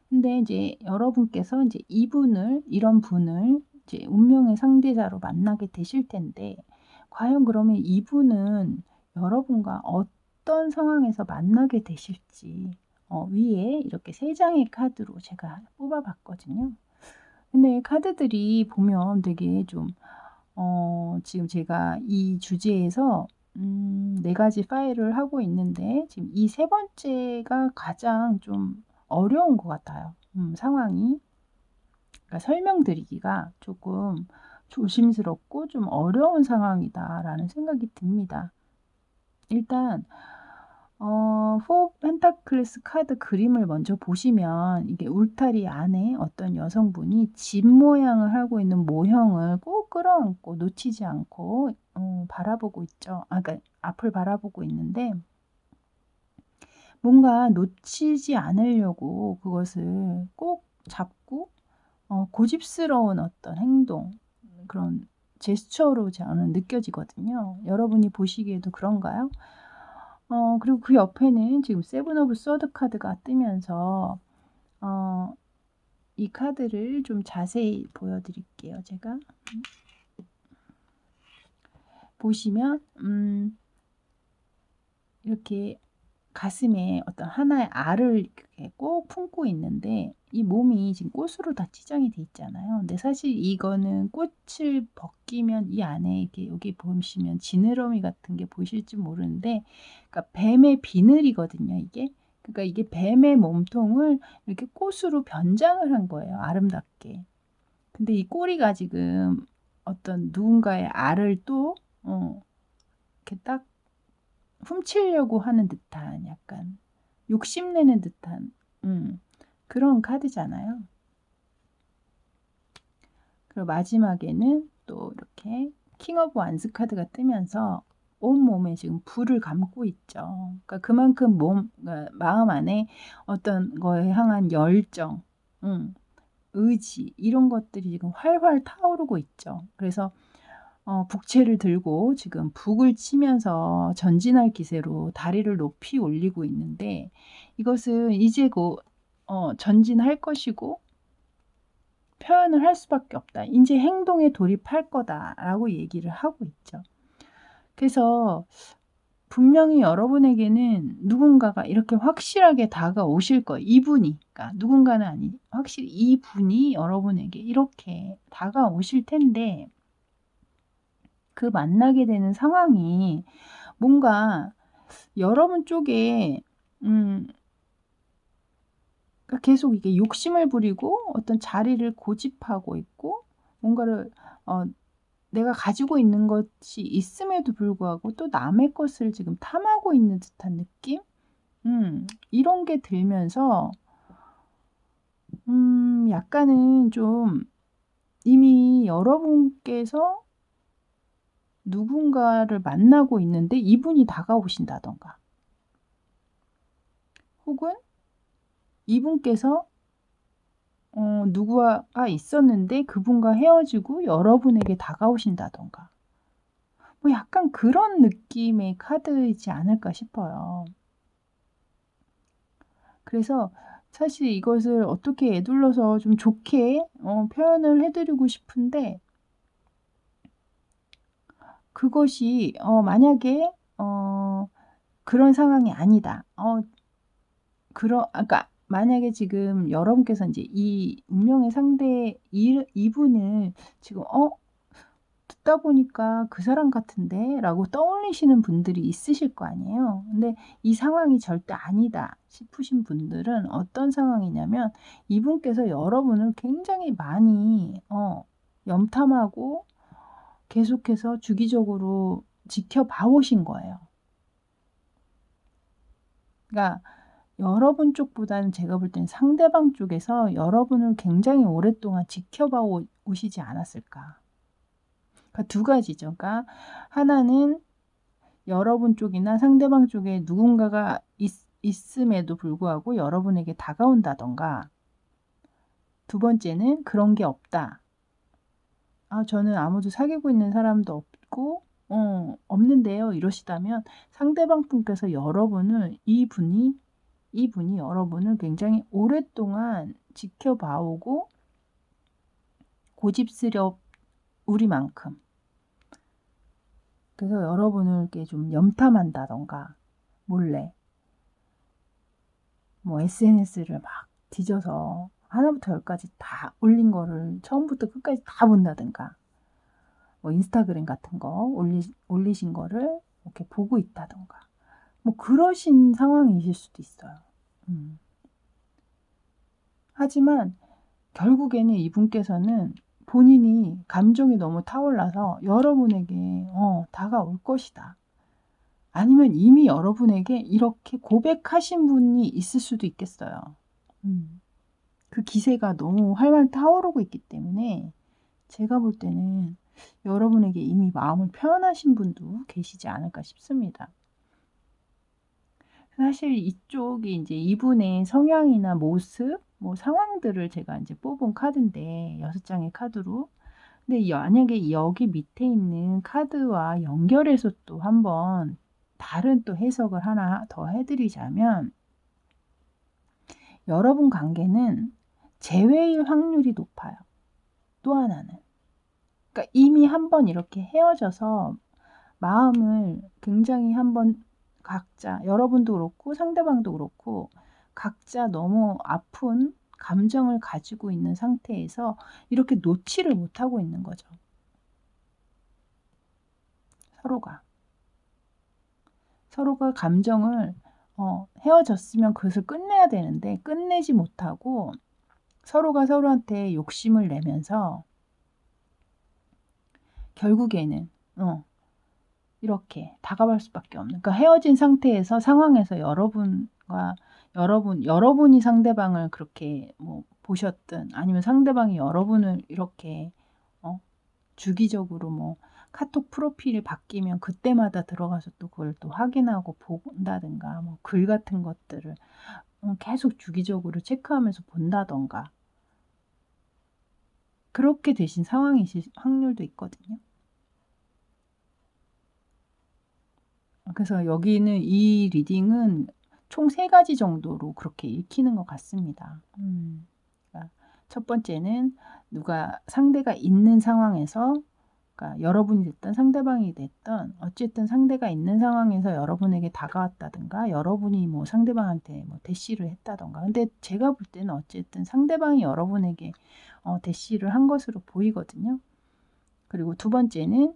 근데 이제 여러분께서 이제 이런 분을 이제 운명의 상대자로 만나게 되실 텐데, 과연 그러면 이분은 여러분과 어떤 상황에서 만나게 되실지, 위에 이렇게 3장의 카드로 제가 뽑아봤거든요. 근데 카드들이 보면 되게 좀, 지금 제가 이 주제에서 4가지 파일을 하고 있는데, 지금 이 3번째가 가장 좀 어려운 것 같아요. 상황이. 그러니까 설명드리기가 조금 조심스럽고 좀 어려운 상황이다라는 생각이 듭니다. 일단 포 펜타클스 카드 그림을 먼저 보시면 이게 울타리 안에 어떤 여성분이 집 모양을 하고 있는 모형을 꼭 끌어안고 놓치지 않고 바라보고 있죠. 그러니까 앞을 바라보고 있는데 뭔가 놓치지 않으려고 그것을 꼭 잡고 고집스러운 어떤 행동 그런 제스처로 저는 느껴지거든요. 여러분이 보시기에도 그런가요? 그리고 그 옆에는 지금 세븐 오브 소드 카드가 뜨면서 이 카드를 좀 자세히 보여드릴게요. 제가 보시면 이렇게 가슴에 어떤 하나의 알을 이렇게 꼭 품고 있는데 이 몸이 지금 꽃으로 다 치장이 돼 있잖아요. 근데 사실 이거는 꽃을 벗기면 이 안에 이렇게 여기 보시면 지느러미 같은 게 보이실지 모르는데 그러니까 뱀의 비늘이거든요, 이게. 그러니까 이게 뱀의 몸통을 이렇게 꽃으로 변장을 한 거예요, 아름답게. 근데 이 꼬리가 지금 어떤 누군가의 알을 또 이렇게 딱 훔치려고 하는 듯한 약간 욕심내는 듯한 그런 카드잖아요. 그리고 마지막에는 또 이렇게 킹 오브 완스 카드가 뜨면서 온몸에 지금 불을 감고 있죠. 그러니까 그만큼 마음 안에 어떤 거에 향한 열정, 의지 이런 것들이 지금 활활 타오르고 있죠. 그래서 북채를 들고 지금 북을 치면서 전진할 기세로 다리를 높이 올리고 있는데 이것은 이제 전진할 것이고 표현을 할 수밖에 없다. 이제 행동에 돌입할 거다라고 얘기를 하고 있죠. 그래서 분명히 여러분에게는 누군가가 이렇게 확실하게 다가오실 거예요. 이분이, 그러니까 누군가는 아니, 확실히 이분이 여러분에게 이렇게 다가오실 텐데 그 만나게 되는 상황이 뭔가 여러분 쪽에 그러니까 계속 이게 욕심을 부리고 어떤 자리를 고집하고 있고 뭔가를 내가 가지고 있는 것이 있음에도 불구하고 또 남의 것을 지금 탐하고 있는 듯한 느낌? 이런 게 들면서 약간은 좀 이미 여러분께서 누군가를 만나고 있는데 이분이 다가오신다던가 혹은 이분께서 누구가 있었는데 그분과 헤어지고 여러분에게 다가오신다던가 뭐 약간 그런 느낌의 카드이지 않을까 싶어요. 그래서 사실 이것을 어떻게 에둘러서 좀 좋게 표현을 해드리고 싶은데 그것이 만약에 그런 상황이 아니다. 그러니까 만약에 지금 여러분께서 이제 이 운명의 상대 이분을 지금 듣다 보니까 '그 사람 같은데?'라고 떠올리시는 분들이 있으실 거 아니에요. 근데 이 상황이 절대 아니다 싶으신 분들은 어떤 상황이냐면 이분께서 여러분을 굉장히 많이 염탐하고 계속해서 주기적으로 지켜봐 오신 거예요. 그러니까 여러분 쪽보다는 제가 볼 때는 상대방 쪽에서 여러분을 굉장히 오랫동안 지켜봐 오시지 않았을까. 그러니까 두 가지죠. 그러니까 하나는 여러분 쪽이나 상대방 쪽에 누군가가 있음에도 불구하고 여러분에게 다가온다던가 두 번째는 그런 게 없다. 저는 아무도 사귀고 있는 사람도 없고 없는데요. 이러시다면 상대방 분께서 이분이 여러분을 굉장히 오랫동안 지켜봐 오고 고집스러우리만큼 그래서 여러분을 이렇게 좀 염탐한다던가 몰래 뭐 SNS를 막 뒤져서 하나부터 열까지 다 올린 거를 처음부터 끝까지 다 본다든가 뭐 인스타그램 같은 거 올리신 거를 이렇게 보고 있다던가 뭐 그러신 상황이실 수도 있어요. 하지만 결국에는 이분께서는 본인이 감정이 너무 타올라서 여러분에게 다가올 것이다. 아니면 이미 여러분에게 이렇게 고백하신 분이 있을 수도 있겠어요. 그 기세가 너무 활활 타오르고 있기 때문에 제가 볼 때는 여러분에게 이미 마음을 표현하신 분도 계시지 않을까 싶습니다. 사실 이쪽이 이제 이분의 성향이나 모습, 뭐 상황들을 제가 이제 뽑은 카드인데 6장의 카드로. 근데 만약에 여기 밑에 있는 카드와 연결해서 또 한번 다른 또 해석을 하나 더 해드리자면 여러분 관계는 재회일 확률이 높아요. 또 하나는. 그러니까 이미 한번 이렇게 헤어져서 마음을 굉장히 한번 각자 여러분도 그렇고 상대방도 그렇고 각자 너무 아픈 감정을 가지고 있는 상태에서 이렇게 놓지를 못하고 있는 거죠. 서로가 감정을 헤어졌으면 그것을 끝내야 되는데 끝내지 못하고 서로가 서로한테 욕심을 내면서 결국에는 이렇게 다가갈 수밖에 없는 그러니까 헤어진 상황에서 여러분 그러니까 여러분이 상대방을 그렇게 뭐 보셨든 아니면 상대방이 여러분을 이렇게 주기적으로 뭐 카톡 프로필이 바뀌면 그때마다 들어가서 또 그걸 또 확인하고 본다든가 뭐 글 같은 것들을 계속 주기적으로 체크하면서 본다든가 그렇게 되신 상황이실 확률도 있거든요. 그래서 여기는 이 리딩은 총 3가지 정도로 그렇게 읽히는 것 같습니다. 그러니까 첫 번째는 누가 상대가 있는 상황에서 그러니까 여러분이 됐든 상대방이 됐든 어쨌든 상대가 있는 상황에서 여러분에게 다가왔다든가 여러분이 뭐 상대방한테 뭐 대시를 했다든가 근데 제가 볼 때는 어쨌든 상대방이 여러분에게 대시를 한 것으로 보이거든요. 그리고 두 번째는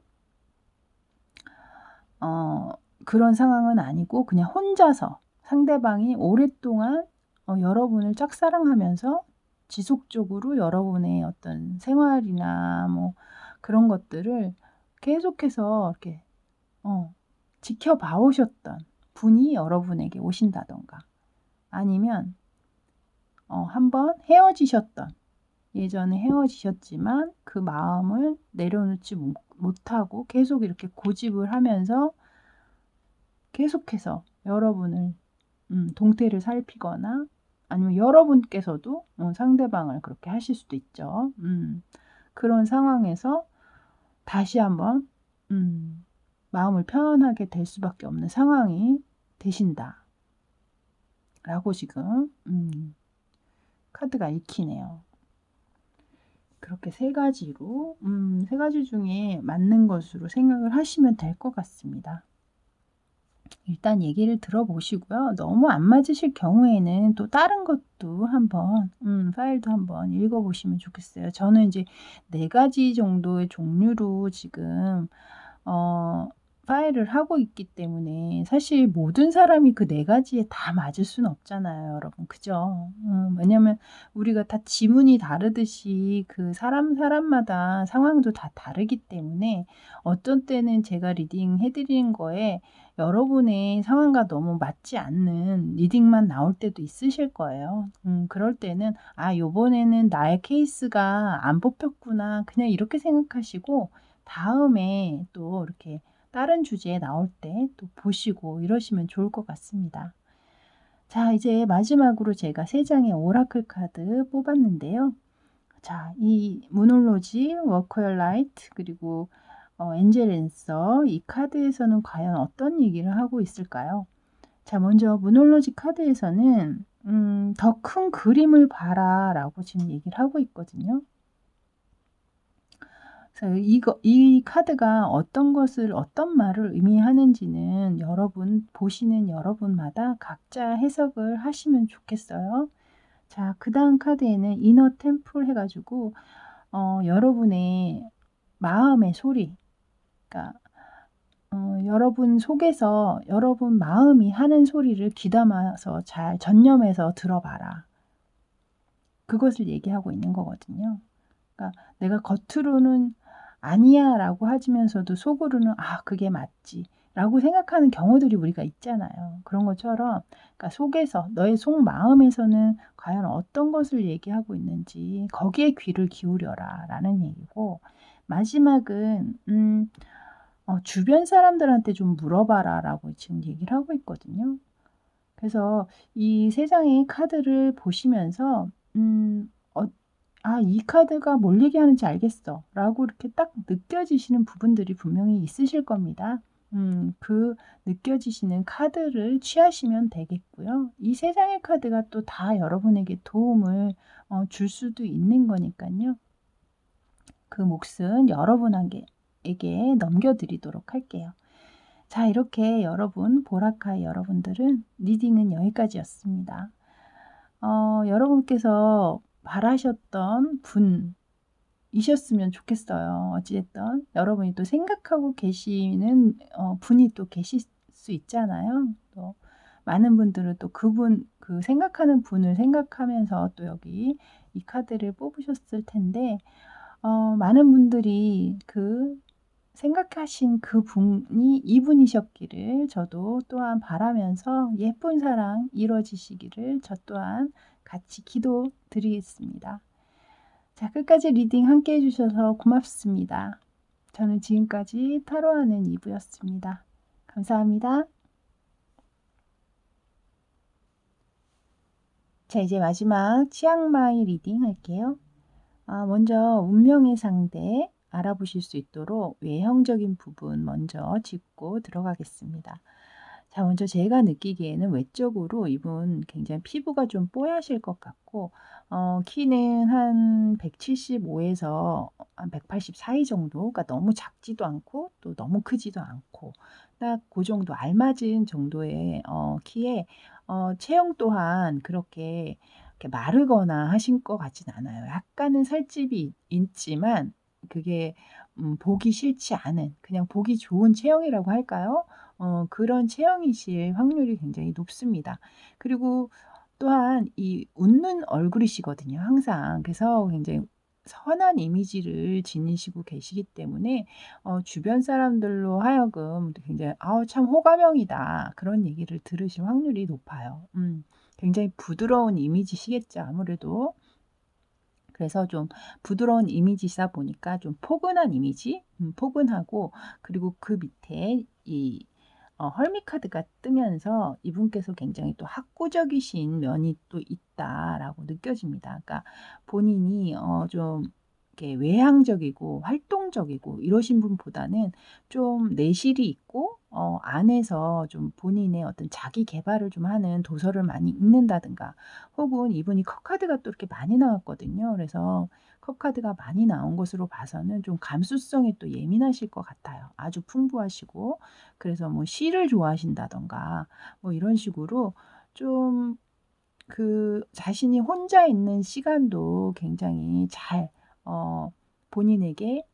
그런 상황은 아니고 그냥 혼자서 상대방이 오랫동안 여러분을 짝사랑하면서 지속적으로 여러분의 어떤 생활이나 뭐 그런 것들을 계속해서 이렇게 지켜봐 오셨던 분이 여러분에게 오신다든가 아니면 한번 헤어지셨던 예전에 헤어지셨지만 그 마음을 내려놓지 못하고 계속 이렇게 고집을 하면서 계속해서 여러분을 동태를 살피거나 아니면 여러분께서도 상대방을 그렇게 하실 수도 있죠. 그런 상황에서 다시 한번 마음을 표현하게 될 수밖에 없는 상황이 되신다. 라고 지금 카드가 읽히네요. 그렇게 3가지로 3가지 중에 맞는 것으로 생각을 하시면 될 것 같습니다. 일단 얘기를 들어보시고요. 너무 안 맞으실 경우에는 또 다른 것도 한번 파일도 한번 읽어보시면 좋겠어요. 저는 이제 4가지 정도의 종류로 지금 파일을 하고 있기 때문에 사실 모든 사람이 그 4가지에 다 맞을 수는 없잖아요, 여러분. 그죠? 왜냐면 우리가 다 지문이 다르듯이 그 사람마다 상황도 다 다르기 때문에 어떤 때는 제가 리딩 해드리는 거에 여러분의 상황과 너무 맞지 않는 리딩만 나올 때도 있으실 거예요. 그럴 때는 요번에는 나의 케이스가 안 뽑혔구나. 그냥 이렇게 생각하시고 다음에 또 이렇게 다른 주제에 나올 때 또 보시고 이러시면 좋을 것 같습니다. 자, 이제 마지막으로 제가 3장의 오라클 카드 뽑았는데요. 자, 이 무놀로지, 워커얼 라이트, 그리고 엔젤 앤서 이 카드에서는 과연 어떤 얘기를 하고 있을까요? 자, 먼저 무놀로지 카드에서는 더 큰 그림을 봐라 라고 지금 얘기를 하고 있거든요. 그래서 이 카드가 어떤 말을 의미하는지는 보시는 여러분마다 각자 해석을 하시면 좋겠어요. 자, 그 다음 카드에는 이너 템플 해가지고, 여러분의 마음의 소리, 그러니까, 여러분 속에서 여러분 마음이 하는 소리를 귀담아서 잘 전념해서 들어봐라. 그것을 얘기하고 있는 거거든요. 그러니까 내가 겉으로는 아니야 라고 하면서도 속으로는 그게 맞지 라고 생각하는 경우들이 우리가 있잖아요. 그런 것처럼 그러니까 속에서 너의 속마음에서는 과연 어떤 것을 얘기하고 있는지 거기에 귀를 기울여라 라는 얘기고 마지막은 주변 사람들한테 좀 물어봐라 라고 지금 얘기를 하고 있거든요. 그래서 이 3장의 카드를 보시면서 이 카드가 뭘 얘기하는지 알겠어 라고 이렇게 딱 느껴지시는 부분들이 분명히 있으실 겁니다. 그 느껴지시는 카드를 취하시면 되겠고요. 이 3장의 카드가 또 다 여러분에게 도움을 줄 수도 있는 거니까요. 그 몫은 여러분에게 넘겨드리도록 할게요. 자, 이렇게 여러분, 보라카이 여러분들은 리딩은 여기까지였습니다. 여러분께서 바라셨던 분이셨으면 좋겠어요. 어찌됐든 여러분이 또 생각하고 계시는 분이 또 계실 수 있잖아요. 또 많은 분들은 또 그 생각하는 분을 생각하면서 또 여기 이 카드를 뽑으셨을 텐데 많은 분들이 그 생각하신 그분이 이분이셨기를 저도 또한 바라면서 예쁜 사랑 이루어지시기를 저 또한 같이 기도드리겠습니다. 자, 끝까지 리딩 함께 해 주셔서 고맙습니다. 저는 지금까지 타로하는 이브였습니다. 감사합니다. 자, 이제 마지막 치앙마이 리딩 할게요. 먼저 운명의 상대 알아보실 수 있도록 외형적인 부분 먼저 짚고 들어가겠습니다. 자, 먼저 제가 느끼기에는 외적으로 이분 굉장히 피부가 좀 뽀야실 것 같고, 키는 한 175에서 한 180 사이 정도, 그러니까 너무 작지도 않고 또 너무 크지도 않고 딱 그 정도 알맞은 정도의 키에 체형 또한 그렇게 마르거나 하신 것 같진 않아요. 약간은 살집이 있지만 그게 보기 싫지 않은 그냥 보기 좋은 체형이라고 할까요? 그런 체형이실 확률이 굉장히 높습니다. 그리고 또한 이 웃는 얼굴이시거든요, 항상. 그래서 굉장히 선한 이미지를 지니시고 계시기 때문에 주변 사람들로 하여금 굉장히 "아우 참 호감형이다." 그런 얘기를 들으실 확률이 높아요. 굉장히 부드러운 이미지시겠죠, 아무래도. 그래서 좀 부드러운 이미지시다 보니까 좀 포근한 이미지? 포근하고 그리고 그 밑에 이 헐미 카드가 뜨면서 이분께서 굉장히 또 학구적이신 면이 또 있다라고 느껴집니다. 그러니까 본인이 좀 이렇게 외향적이고 활동적이고 이러신 분보다는 좀 내실이 있고 안에서 좀 본인의 어떤 자기 계발을 좀 하는 도서를 많이 읽는다든가 혹은 이분이 컵 카드가 또 이렇게 많이 나왔거든요. 그래서 컵 카드가 많이 나온 것으로 봐서는 좀 감수성이 또 예민하실 것 같아요. 아주 풍부하시고 그래서 뭐 시를 좋아하신다든가 뭐 이런 식으로 좀 그 자신이 혼자 있는 시간도 굉장히 잘 본인에게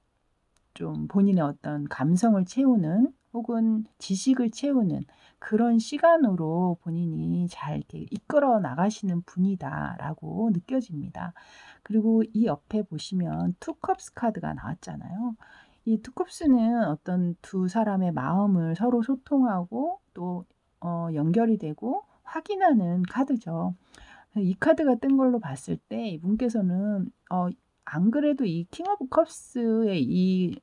좀 본인의 어떤 감성을 채우는 혹은 지식을 채우는 그런 시간으로 본인이 잘 이렇게 이끌어 나가시는 분이다라고 느껴집니다. 그리고 이 옆에 보시면 투 컵스 카드가 나왔잖아요. 이 투 컵스는 어떤 두 사람의 마음을 서로 소통하고 또 연결이 되고 확인하는 카드죠. 이 카드가 뜬 걸로 봤을 때 이분께서는 안 그래도 이 킹 오브 컵스의 이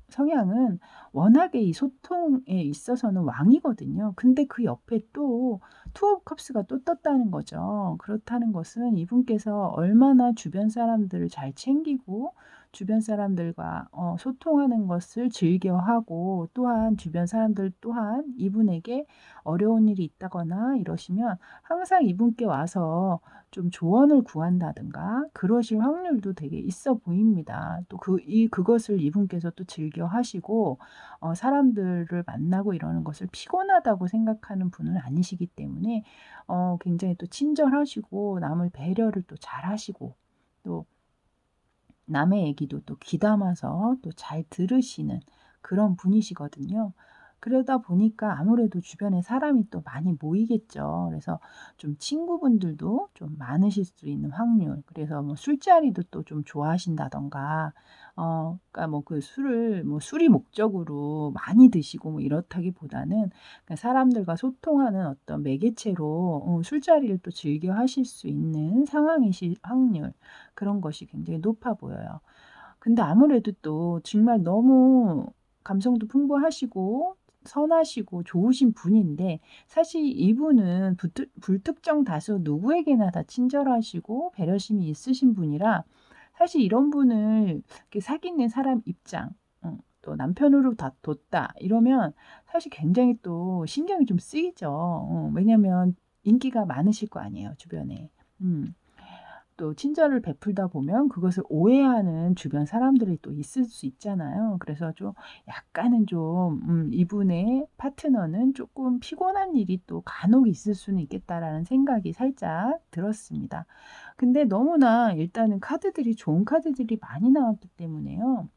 성향은 워낙에 이 소통에 있어서는 왕이거든요. 근데 그 옆에 또 투 오브 컵스가 또 떴다는 거죠. 그렇다는 것은 이분께서 얼마나 주변 사람들을 잘 챙기고 주변 사람들과 소통하는 것을 즐겨하고 또한 주변 사람들 또한 이분에게 어려운 일이 있다거나 이러시면 항상 이분께 와서 좀 조언을 구한다든가 그러실 확률도 되게 있어 보입니다. 또 그것을 이분께서 또 즐겨 하시고 사람들을 만나고 이러는 것을 피곤하다고 생각하는 분은 아니시기 때문에 굉장히 또 친절하시고 남을 배려를 또 잘하시고 또 남의 얘기도 또 귀담아서 또 잘 들으시는 그런 분이시거든요. 그러다 보니까 아무래도 주변에 사람이 또 많이 모이겠죠. 그래서 좀 친구분들도 좀 많으실 수 있는 확률. 그래서 뭐 술자리도 또 좀 좋아하신다든가, 그러니까 뭐 그 술을 뭐 술이 목적으로 많이 드시고 뭐 이렇다기보다는 그러니까 사람들과 소통하는 어떤 매개체로 술자리를 또 즐겨 하실 수 있는 상황이실 확률. 그런 것이 굉장히 높아 보여요. 근데 아무래도 또 정말 너무 감성도 풍부하시고 선하시고 좋으신 분인데 사실 이분은 불특정 다수 누구에게나 다 친절하시고 배려심이 있으신 분이라 사실 이런 분을 이렇게 사귀는 사람 입장, 또 남편으로 다 뒀다 이러면 사실 굉장히 또 신경이 좀 쓰이죠. 왜냐면 인기가 많으실 거 아니에요, 주변에. 음. 또 친절을 베풀다 보면 그것을 오해하는 주변 사람들이 또 있을 수 있잖아요. 그래서 좀 약간은 좀 이분의 파트너는 조금 피곤한 일이 또 간혹 있을 수는 있겠다라는 생각이 살짝 들었습니다. 근데 너무나 일단은 카드들이 좋은 카드들이 많이 나왔기 때문에요.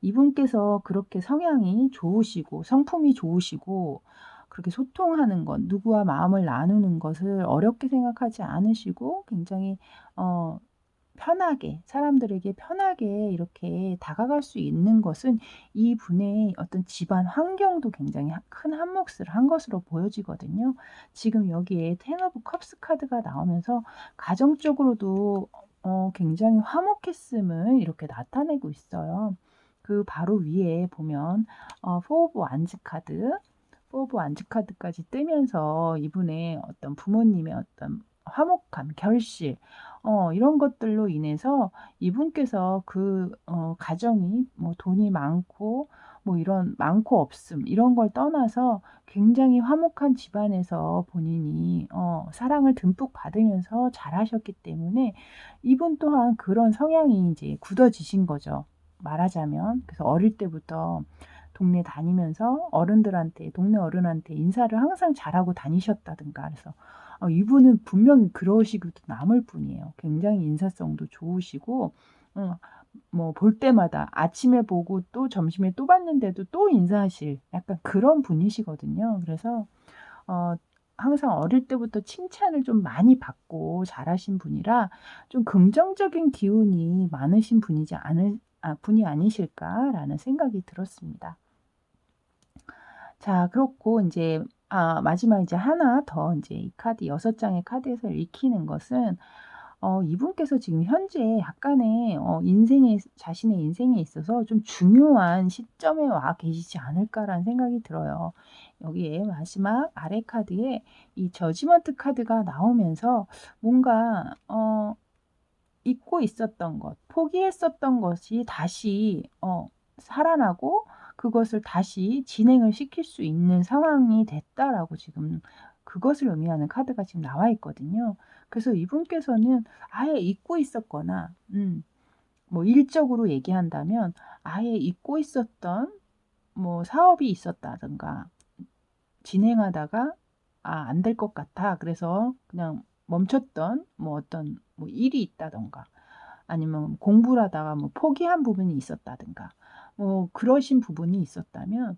이분께서 그렇게 성향이 좋으시고 성품이 좋으시고 그렇게 소통하는 것, 누구와 마음을 나누는 것을 어렵게 생각하지 않으시고 굉장히 어 편하게 사람들에게 편하게 이렇게 다가갈 수 있는 것은 이분의 어떤 집안 환경도 굉장히 큰 한몫을 한 것으로 보여지거든요. 지금 여기에 텐 오브 컵스 카드가 나오면서 가정적으로도 굉장히 화목했음을 이렇게 나타내고 있어요. 그 바로 위에 보면 포 오브 완즈 카드, 포 오브 완즈 카드까지 뜨면서 이분의 어떤 부모님의 어떤 화목함, 결실 이런 것들로 인해서 이분께서 그 가정이 뭐 돈이 많고 뭐 이런 많고 없음 이런 걸 떠나서 굉장히 화목한 집안에서 본인이 사랑을 듬뿍 받으면서 자라셨기 때문에 이분 또한 그런 성향이 이제 굳어지신 거죠, 말하자면. 그래서 어릴 때부터 동네 다니면서 어른들한테 동네 어른한테 인사를 항상 잘하고 다니셨다든가 그래서 이분은 분명히 그러시고도 남을 뿐이에요. 굉장히 인사성도 좋으시고 어 뭐 볼 때마다 아침에 보고 또 점심에 또 봤는데도 또 인사하실 약간 그런 분이시거든요. 그래서 어 항상 어릴 때부터 칭찬을 좀 많이 받고 자라신 분이라 좀 긍정적인 기운이 많으신 분이 아니실까라는 생각이 들었습니다. 자, 그렇고 인제 마지막 이제 하나 더 인제 이 카드 6 장의 카드에서 읽히는 것은 이분께서 지금 현재 약간의 자신의 인생에 있어서 좀 중요한 시점에 와 계시지 않을까라는 생각이 들어요. 여기에 마지막 아래 카드에 이 저지먼트 카드가 나오면서 뭔가 잊고 있었던 것, 포기했었던 것이 다시 살아나고 그것을 다시 진행을 시킬 수 있는 상황이 됐다라고 지금 그것을 의미하는 카드가 지금 나와 있거든요. 그래서 이분께서는 아예 잊고 있었거나 뭐 일적으로 얘기한다면 아예 잊고 있었던 뭐 사업이 있었다든가 진행하다가 '아 안 될 것 같아.' 그래서 그냥 멈췄던 뭐 어떤 뭐 일이 있다든가 아니면 공부를 하다가 뭐 포기한 부분이 있었다든가 뭐 그러신 부분이 있었다면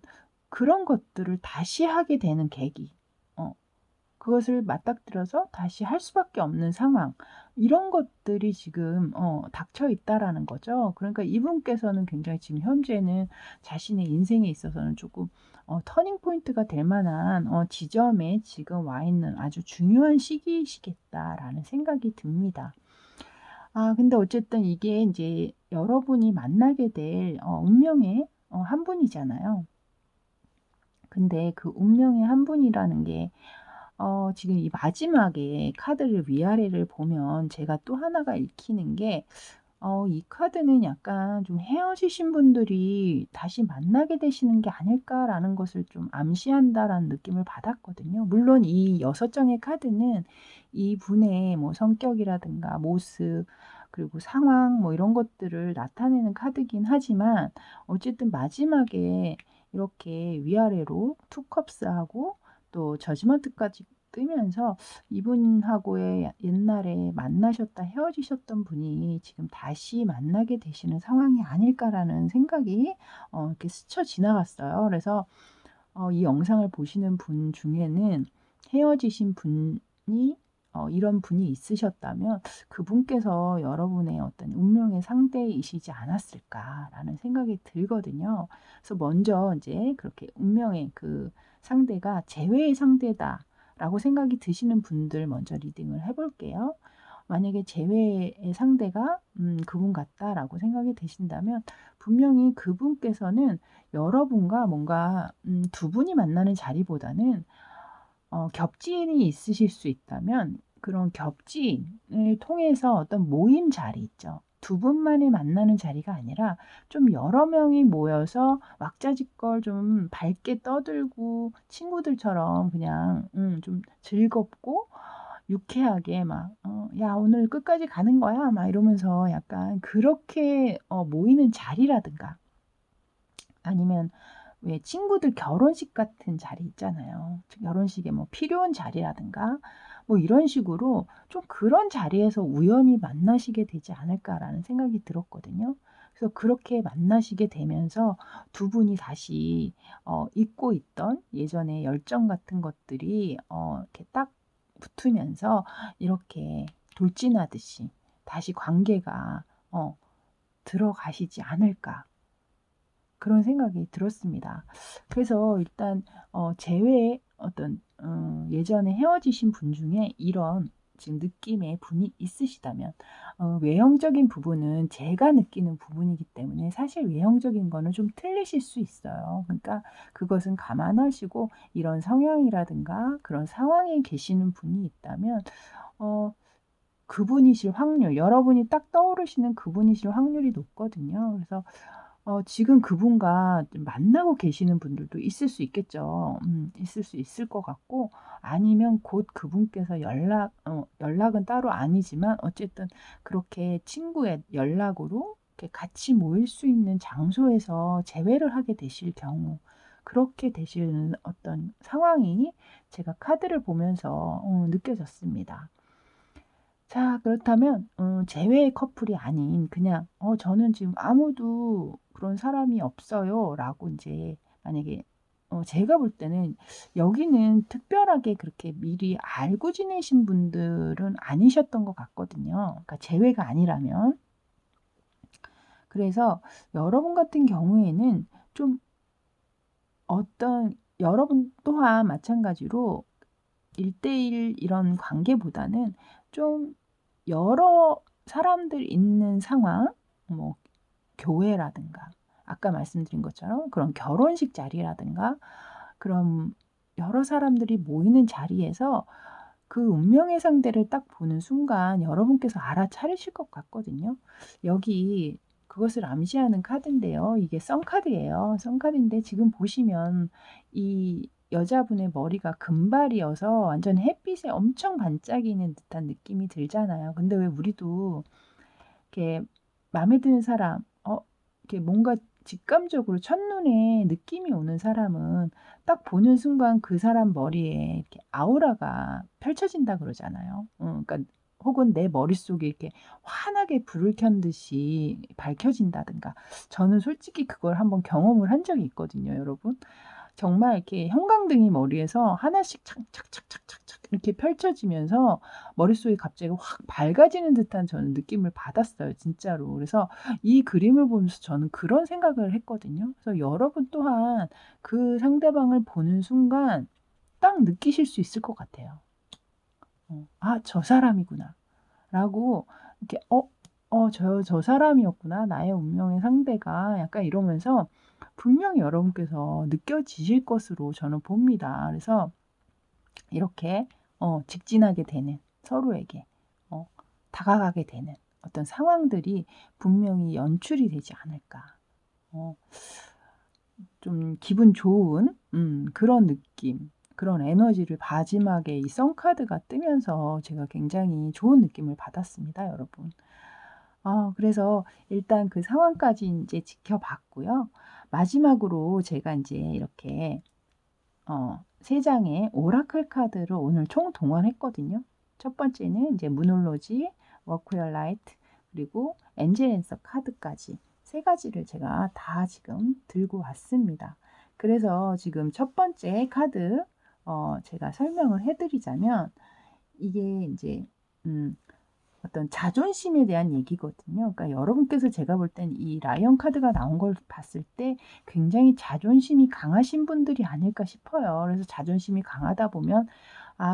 그런 것들을 다시 하게 되는 계기, 어 그것을 맞닥뜨려서 다시 할 수밖에 없는 상황 이런 것들이 지금 닥쳐 있다라는 거죠. 그러니까 이분께서는 굉장히 지금 현재는 자신의 인생에 있어서는 조금 터닝 포인트가 될 만한 지점에 지금 와 있는 아주 중요한 시기이시겠다라는 생각이 듭니다. 근데 어쨌든 이게 이제 여러분이 만나게 될 운명의 한 분이잖아요. 근데 그 운명의 한 분이라는 게 지금 이 마지막에 카드를 위아래를 보면 제가 또 하나가 읽히는 게 이 카드는 약간 좀 '헤어지신 분들이 다시 만나게 되시는 게 아닐까.'라는 것을 좀 암시한다라는 느낌을 받았거든요. 물론 이 6 장의 카드는 이분의 뭐 성격이라든가 모습 그리고 상황 뭐 이런 것들을 나타내는 카드긴 하지만 어쨌든 마지막에 이렇게 위아래로 투 컵스하고 또 저지먼트까지 뜨면서 이분하고의 옛날에 만나셨다 헤어지셨던 분이 지금 다시 만나게 되시는 상황이 아닐까라는 생각이 이렇게 스쳐 지나갔어요. 그래서 이 영상을 보시는 분 중에는 헤어지신 분이 이런 분이 있으셨다면 그분께서 여러분의 어떤 운명의 상대이시지 않았을까라는 생각이 들거든요. 그래서 먼저 이제 그렇게 운명의 그 상대가 재회의 상대다라고 생각이 드시는 분들 먼저 리딩을 해 볼게요. 만약에 재회의 상대가 그분 같다라고 생각이 되신다면 분명히 그분께서는 여러분과 뭔가 두 분이 만나는 자리보다는 겹지인이 있으실 수 있다면 그런 겹지인을 통해서 어떤 모임 자리 있죠. 두 분만이 만나는 자리가 아니라 좀 여러 명이 모여서 왁자지껄 좀 밝게 떠들고 친구들처럼 그냥 좀 즐겁고 유쾌하게 막 "야 오늘 끝까지 가는 거야." 막 이러면서 약간 그렇게 모이는 자리라든가 아니면 왜 친구들 결혼식 같은 자리 있잖아요. 결혼식에 뭐 필요한 자리라든가 뭐 이런 식으로 좀 그런 자리에서 우연히 만나시게 되지 않을까라는 생각이 들었거든요. 그래서 그렇게 만나시게 되면서 두 분이 다시 잊고 있던 예전의 열정 같은 것들이 이렇게 딱 붙으면서 이렇게 돌진하듯이 다시 관계가 들어가시지 않을까 그런 생각이 들었습니다. 그래서 일단 제외 어떤 예전에 헤어지신 분 중에 이런 지금 느낌의 분이 있으시다면 외형적인 부분은 제가 느끼는 부분이기 때문에 사실 외형적인 거는 좀 틀리실 수 있어요. 그러니까 그것은 감안하시고 이런 성향이라든가 그런 상황에 계시는 분이 있다면 그분이실 확률, 여러분이 딱 떠오르시는 그분이실 확률이 높거든요. 그래서 지금 그분과 만나고 계시는 분들도 있을 수 있겠죠. 있을 수 있을 것 같고 아니면 곧 그분께서 연락은 따로 아니지만 어쨌든 그렇게 친구의 연락으로 이렇게 같이 모일 수 있는 장소에서 재회를 하게 되실 경우 그렇게 되실 어떤 상황이 제가 카드를 보면서 느껴졌습니다. 자, 그렇다면 재회의 커플이 아닌 그냥 저는 지금 아무도 그런 사람이 없어요라고 인제 만약에 제가 볼 때는 여기는 특별하게 그렇게 미리 알고 지내신 분들은 아니셨던 것 같거든요. 그러니까 재회가 아니라면. 그래서 여러분 같은 경우에는 좀 어떤 여러분 또한 마찬가지로 1대1 이런 관계보다는 좀 여러 사람들 있는 상황, 뭐 교회라든가 아까 말씀드린 것처럼 그런 결혼식 자리라든가 그런 여러 사람들이 모이는 자리에서 그 운명의 상대를 딱 보는 순간 여러분께서 알아차리실 것 같거든요. 여기 그것을 암시하는 카드인데요. 이게 썬카드예요. 썬카드인데 지금 보시면 이 여자분의 머리가 금발이어서 완전 햇빛에 엄청 반짝이는 듯한 느낌이 들잖아요. 근데 왜 우리도 이렇게 마음에 드는 사람, 이렇게 뭔가 직감적으로 첫눈에 느낌이 오는 사람은 딱 보는 순간 그 사람 머리에 이렇게 아우라가 펼쳐진다 그러잖아요. 그러니까 혹은 내 머릿속에 이렇게 환하게 불을 켠 듯이 밝혀진다든가. 저는 솔직히 그걸 한번 경험을 한 적이 있거든요, 여러분. 정말 이렇게 형광등이 머리에서 하나씩 착착착착착착 이렇게 펼쳐지면서 머릿속이 갑자기 확 밝아지는 듯한 저는 느낌을 받았어요, 진짜로. 그래서 이 그림을 보면서 저는 그런 생각을 했거든요. 그래서 여러분 또한 그 상대방을 보는 순간 딱 느끼실 수 있을 것 같아요. '아 저 사람이구나.' 라고 이렇게 '저 사람이었구나. 나의 운명의 상대가.' 약간 이러면서 분명히 여러분께서 느껴지실 것으로 저는 봅니다. 그래서 이렇게 직진하게 되는 서로에게 어 다가가게 되는 어떤 상황들이 분명히 연출이 되지 않을까. 어 좀 기분 좋은 그런 느낌, 그런 에너지를 마지막에 이 선카드가 뜨면서 제가 굉장히 좋은 느낌을 받았습니다, 여러분. 그래서 일단 그 상황까지 인제 지켜봤고요. 마지막으로 제가 인제 이렇게 3 장의 오라클 카드를 오늘 총 동원했거든요. 첫 번째는 인제 무놀로지, 워크 열 라이트 그리고 엔젤 앤서 카드까지 3 가지를 제가 다 지금 들고 왔습니다. 그래서 지금 첫 번째 카드 제가 설명을 해 드리자면 이게 인제 음 어떤 자존심에 대한 얘기거든요. 그러니까 여러분께서 제가 볼 땐 이 라이언 카드가 나온 걸 봤을 때 굉장히 자존심이 강하신 분들이 아닐까 싶어요. 그래서 자존심이 강하다 보면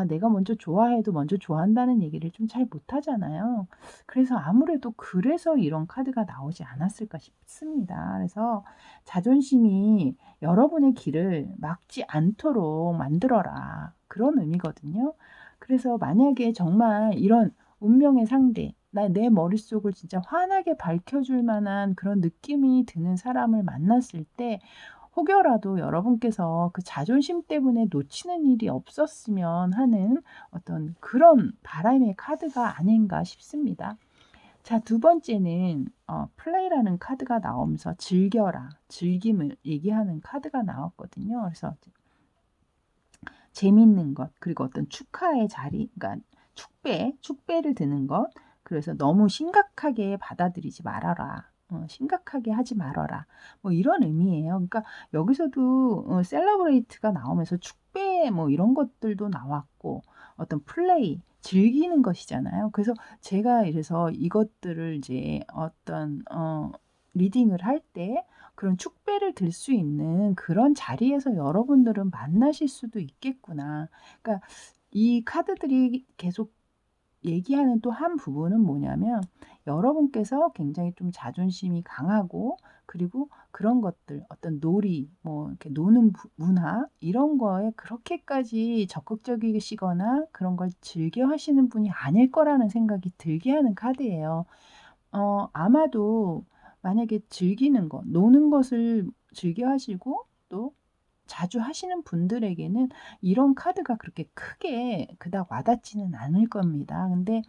내가 먼저 좋아해도 먼저 좋아한다는 얘기를 좀 잘 못하잖아요. 그래서 아무래도 그래서 이런 카드가 나오지 않았을까 싶습니다. 그래서 자존심이 여러분의 길을 막지 않도록 만들어라. 그런 의미거든요. 그래서 만약에 정말 이런 운명의 상대, 내 머릿속을 진짜 환하게 밝혀줄 만한 그런 느낌이 드는 사람을 만났을 때 혹여라도 여러분께서 그 자존심 때문에 놓치는 일이 없었으면 하는 어떤 그런 바람의 카드가 아닌가 싶습니다. 자, 두 번째는 플레이라는 카드가 나오면서 즐겨라, 즐김을 얘기하는 카드가 나왔거든요. 그래서 재밌는 것 그리고 어떤 축하의 자리 그러니까 축배를 드는 것. 그래서 "너무 심각하게 받아들이지 말아라. 심각하게 하지 말아라." 뭐 이런 의미예요. 그러니까 여기서도 셀러브레이트가 나오면서 축배 뭐 이런 것들도 나왔고 어떤 플레이, 즐기는 것이잖아요. 그래서 제가 이래서 이것들을 이제 어떤 리딩을 할 때 그런 축배를 들 수 있는 그런 자리에서 여러분들은 만나실 수도 있겠구나. 그러니까 이 카드들이 계속 얘기하는 또 한 부분은 뭐냐면 여러분께서 굉장히 좀 자존심이 강하고 그리고 그런 것들 어떤 놀이 뭐 이렇게 노는 문화 이런 거에 그렇게까지 적극적이시거나 그런 걸 즐겨 하시는 분이 아닐 거라는 생각이 들게 하는 카드예요. 아마도 만약에 즐기는 것, 노는 것을 즐겨 하시고 또 자주 하시는 분들에게는 이런 카드가 그렇게 크게 그닥 와닿지는 않을 겁니다. 근데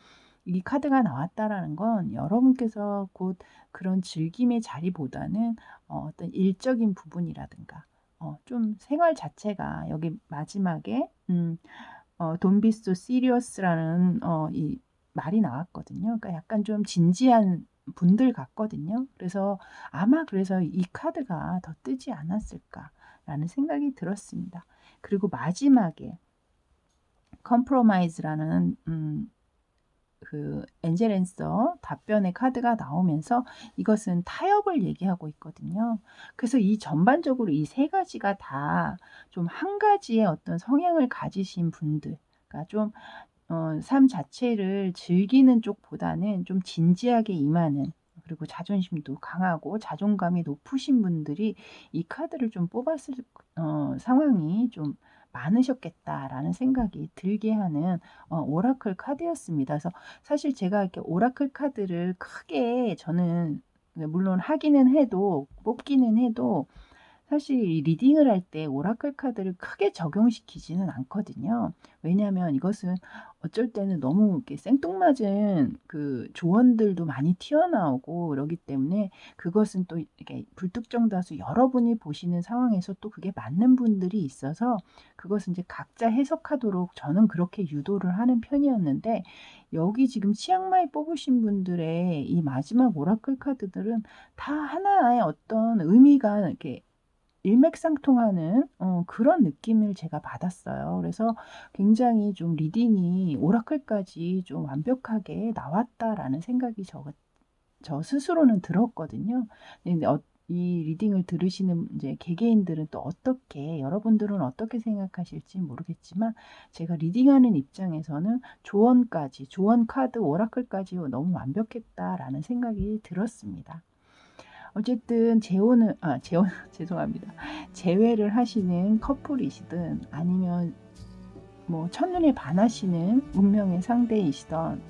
이 카드가 나왔다라는 건 여러분께서 곧 그런 즐김의 자리보다는 어떤 일적인 부분이라든가 좀 생활 자체가 여기 마지막에 Don't be so serious라는 이 말이 나왔거든요. 그러니까 약간 좀 진지한 분들 같거든요. 그래서 아마 그래서 이 카드가 더 뜨지 않았을까라는 생각이 들었습니다. 그리고 마지막에 compromise라는 그 엔젤 앤서 답변의 카드가 나오면서 이것은 타협을 얘기하고 있거든요. 그래서 이 전반적으로 이 세 가지가 다 좀 한 가지의 어떤 성향을 가지신 분들, 그러니까 좀 삶 자체를 즐기는 쪽보다는 좀 진지하게 임하는 그리고 자존심도 강하고 자존감이 높으신 분들이 이 카드를 좀 뽑았을 상황이 좀 많으셨겠다라는 생각이 들게 하는 오라클 카드였습니다. 그래서 사실 제가 이렇게 오라클 카드를 크게 저는 물론 하기는 해도 뽑기는 해도 사실 이 리딩을 할 때 오라클 카드를 크게 적용시키지는 않거든요. 왜냐하면 이것은 어쩔 때는 너무 이렇게 생뚱맞은 그 조언들도 많이 튀어나오고 그러기 때문에 그것은 또 이렇게 불특정다수 여러분이 보시는 상황에서 또 그게 맞는 분들이 있어서 그것은 이제 각자 해석하도록 저는 그렇게 유도를 하는 편이었는데 여기 지금 치앙마이 뽑으신 분들의 이 마지막 오라클 카드들은 다 하나의 어떤 의미가 이렇게 일맥상통하는 그런 느낌을 제가 받았어요. 그래서 굉장히 좀 리딩이 오라클까지 좀 완벽하게 나왔다라는 생각이 저 스스로는 들었거든요. 근데 이 리딩을 들으시는 이제 개개인들은 또 어떻게 여러분들은 어떻게 생각하실지 모르겠지만 제가 리딩하는 입장에서는 조언까지 조언 카드 오라클까지 너무 완벽했다라는 생각이 들었습니다. 어쨌든 재혼 죄송합니다. 재회를 하시는 커플이시든 아니면 뭐 첫눈에 반하시는 운명의 상대이시던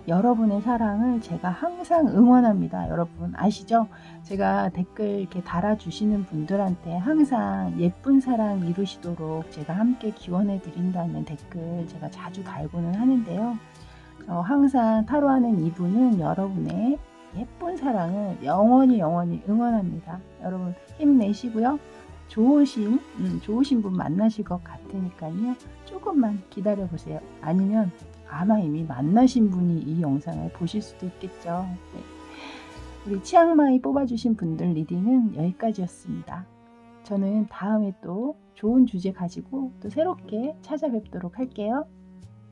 여러분의 사랑을 제가 항상 응원합니다. 여러분 아시죠? 제가 댓글 이렇게 달아주시는 분들한테 항상 예쁜 사랑 이루시도록 제가 함께 기원해 드린다는 댓글 제가 자주 달고는 하는데요. 항상 타로하는 이분은 여러분의 예쁜 사랑을 영원히 응원합니다. 여러분 힘내시고요. 좋으신 분 만나실 것 같으니까요. 조금만 기다려 보세요. 아니면 아마 이미 만나신 분이 이 영상을 보실 수도 있겠죠. 네. 우리 치앙마이 뽑아주신 분들 리딩은 여기까지였습니다. 저는 다음에 또 좋은 주제 가지고 또 새롭게 찾아뵙도록 할게요.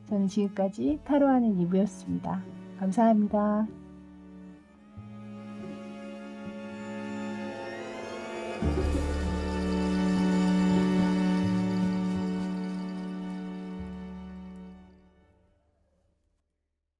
저는 지금까지 타로하는 이브였습니다. 감사합니다.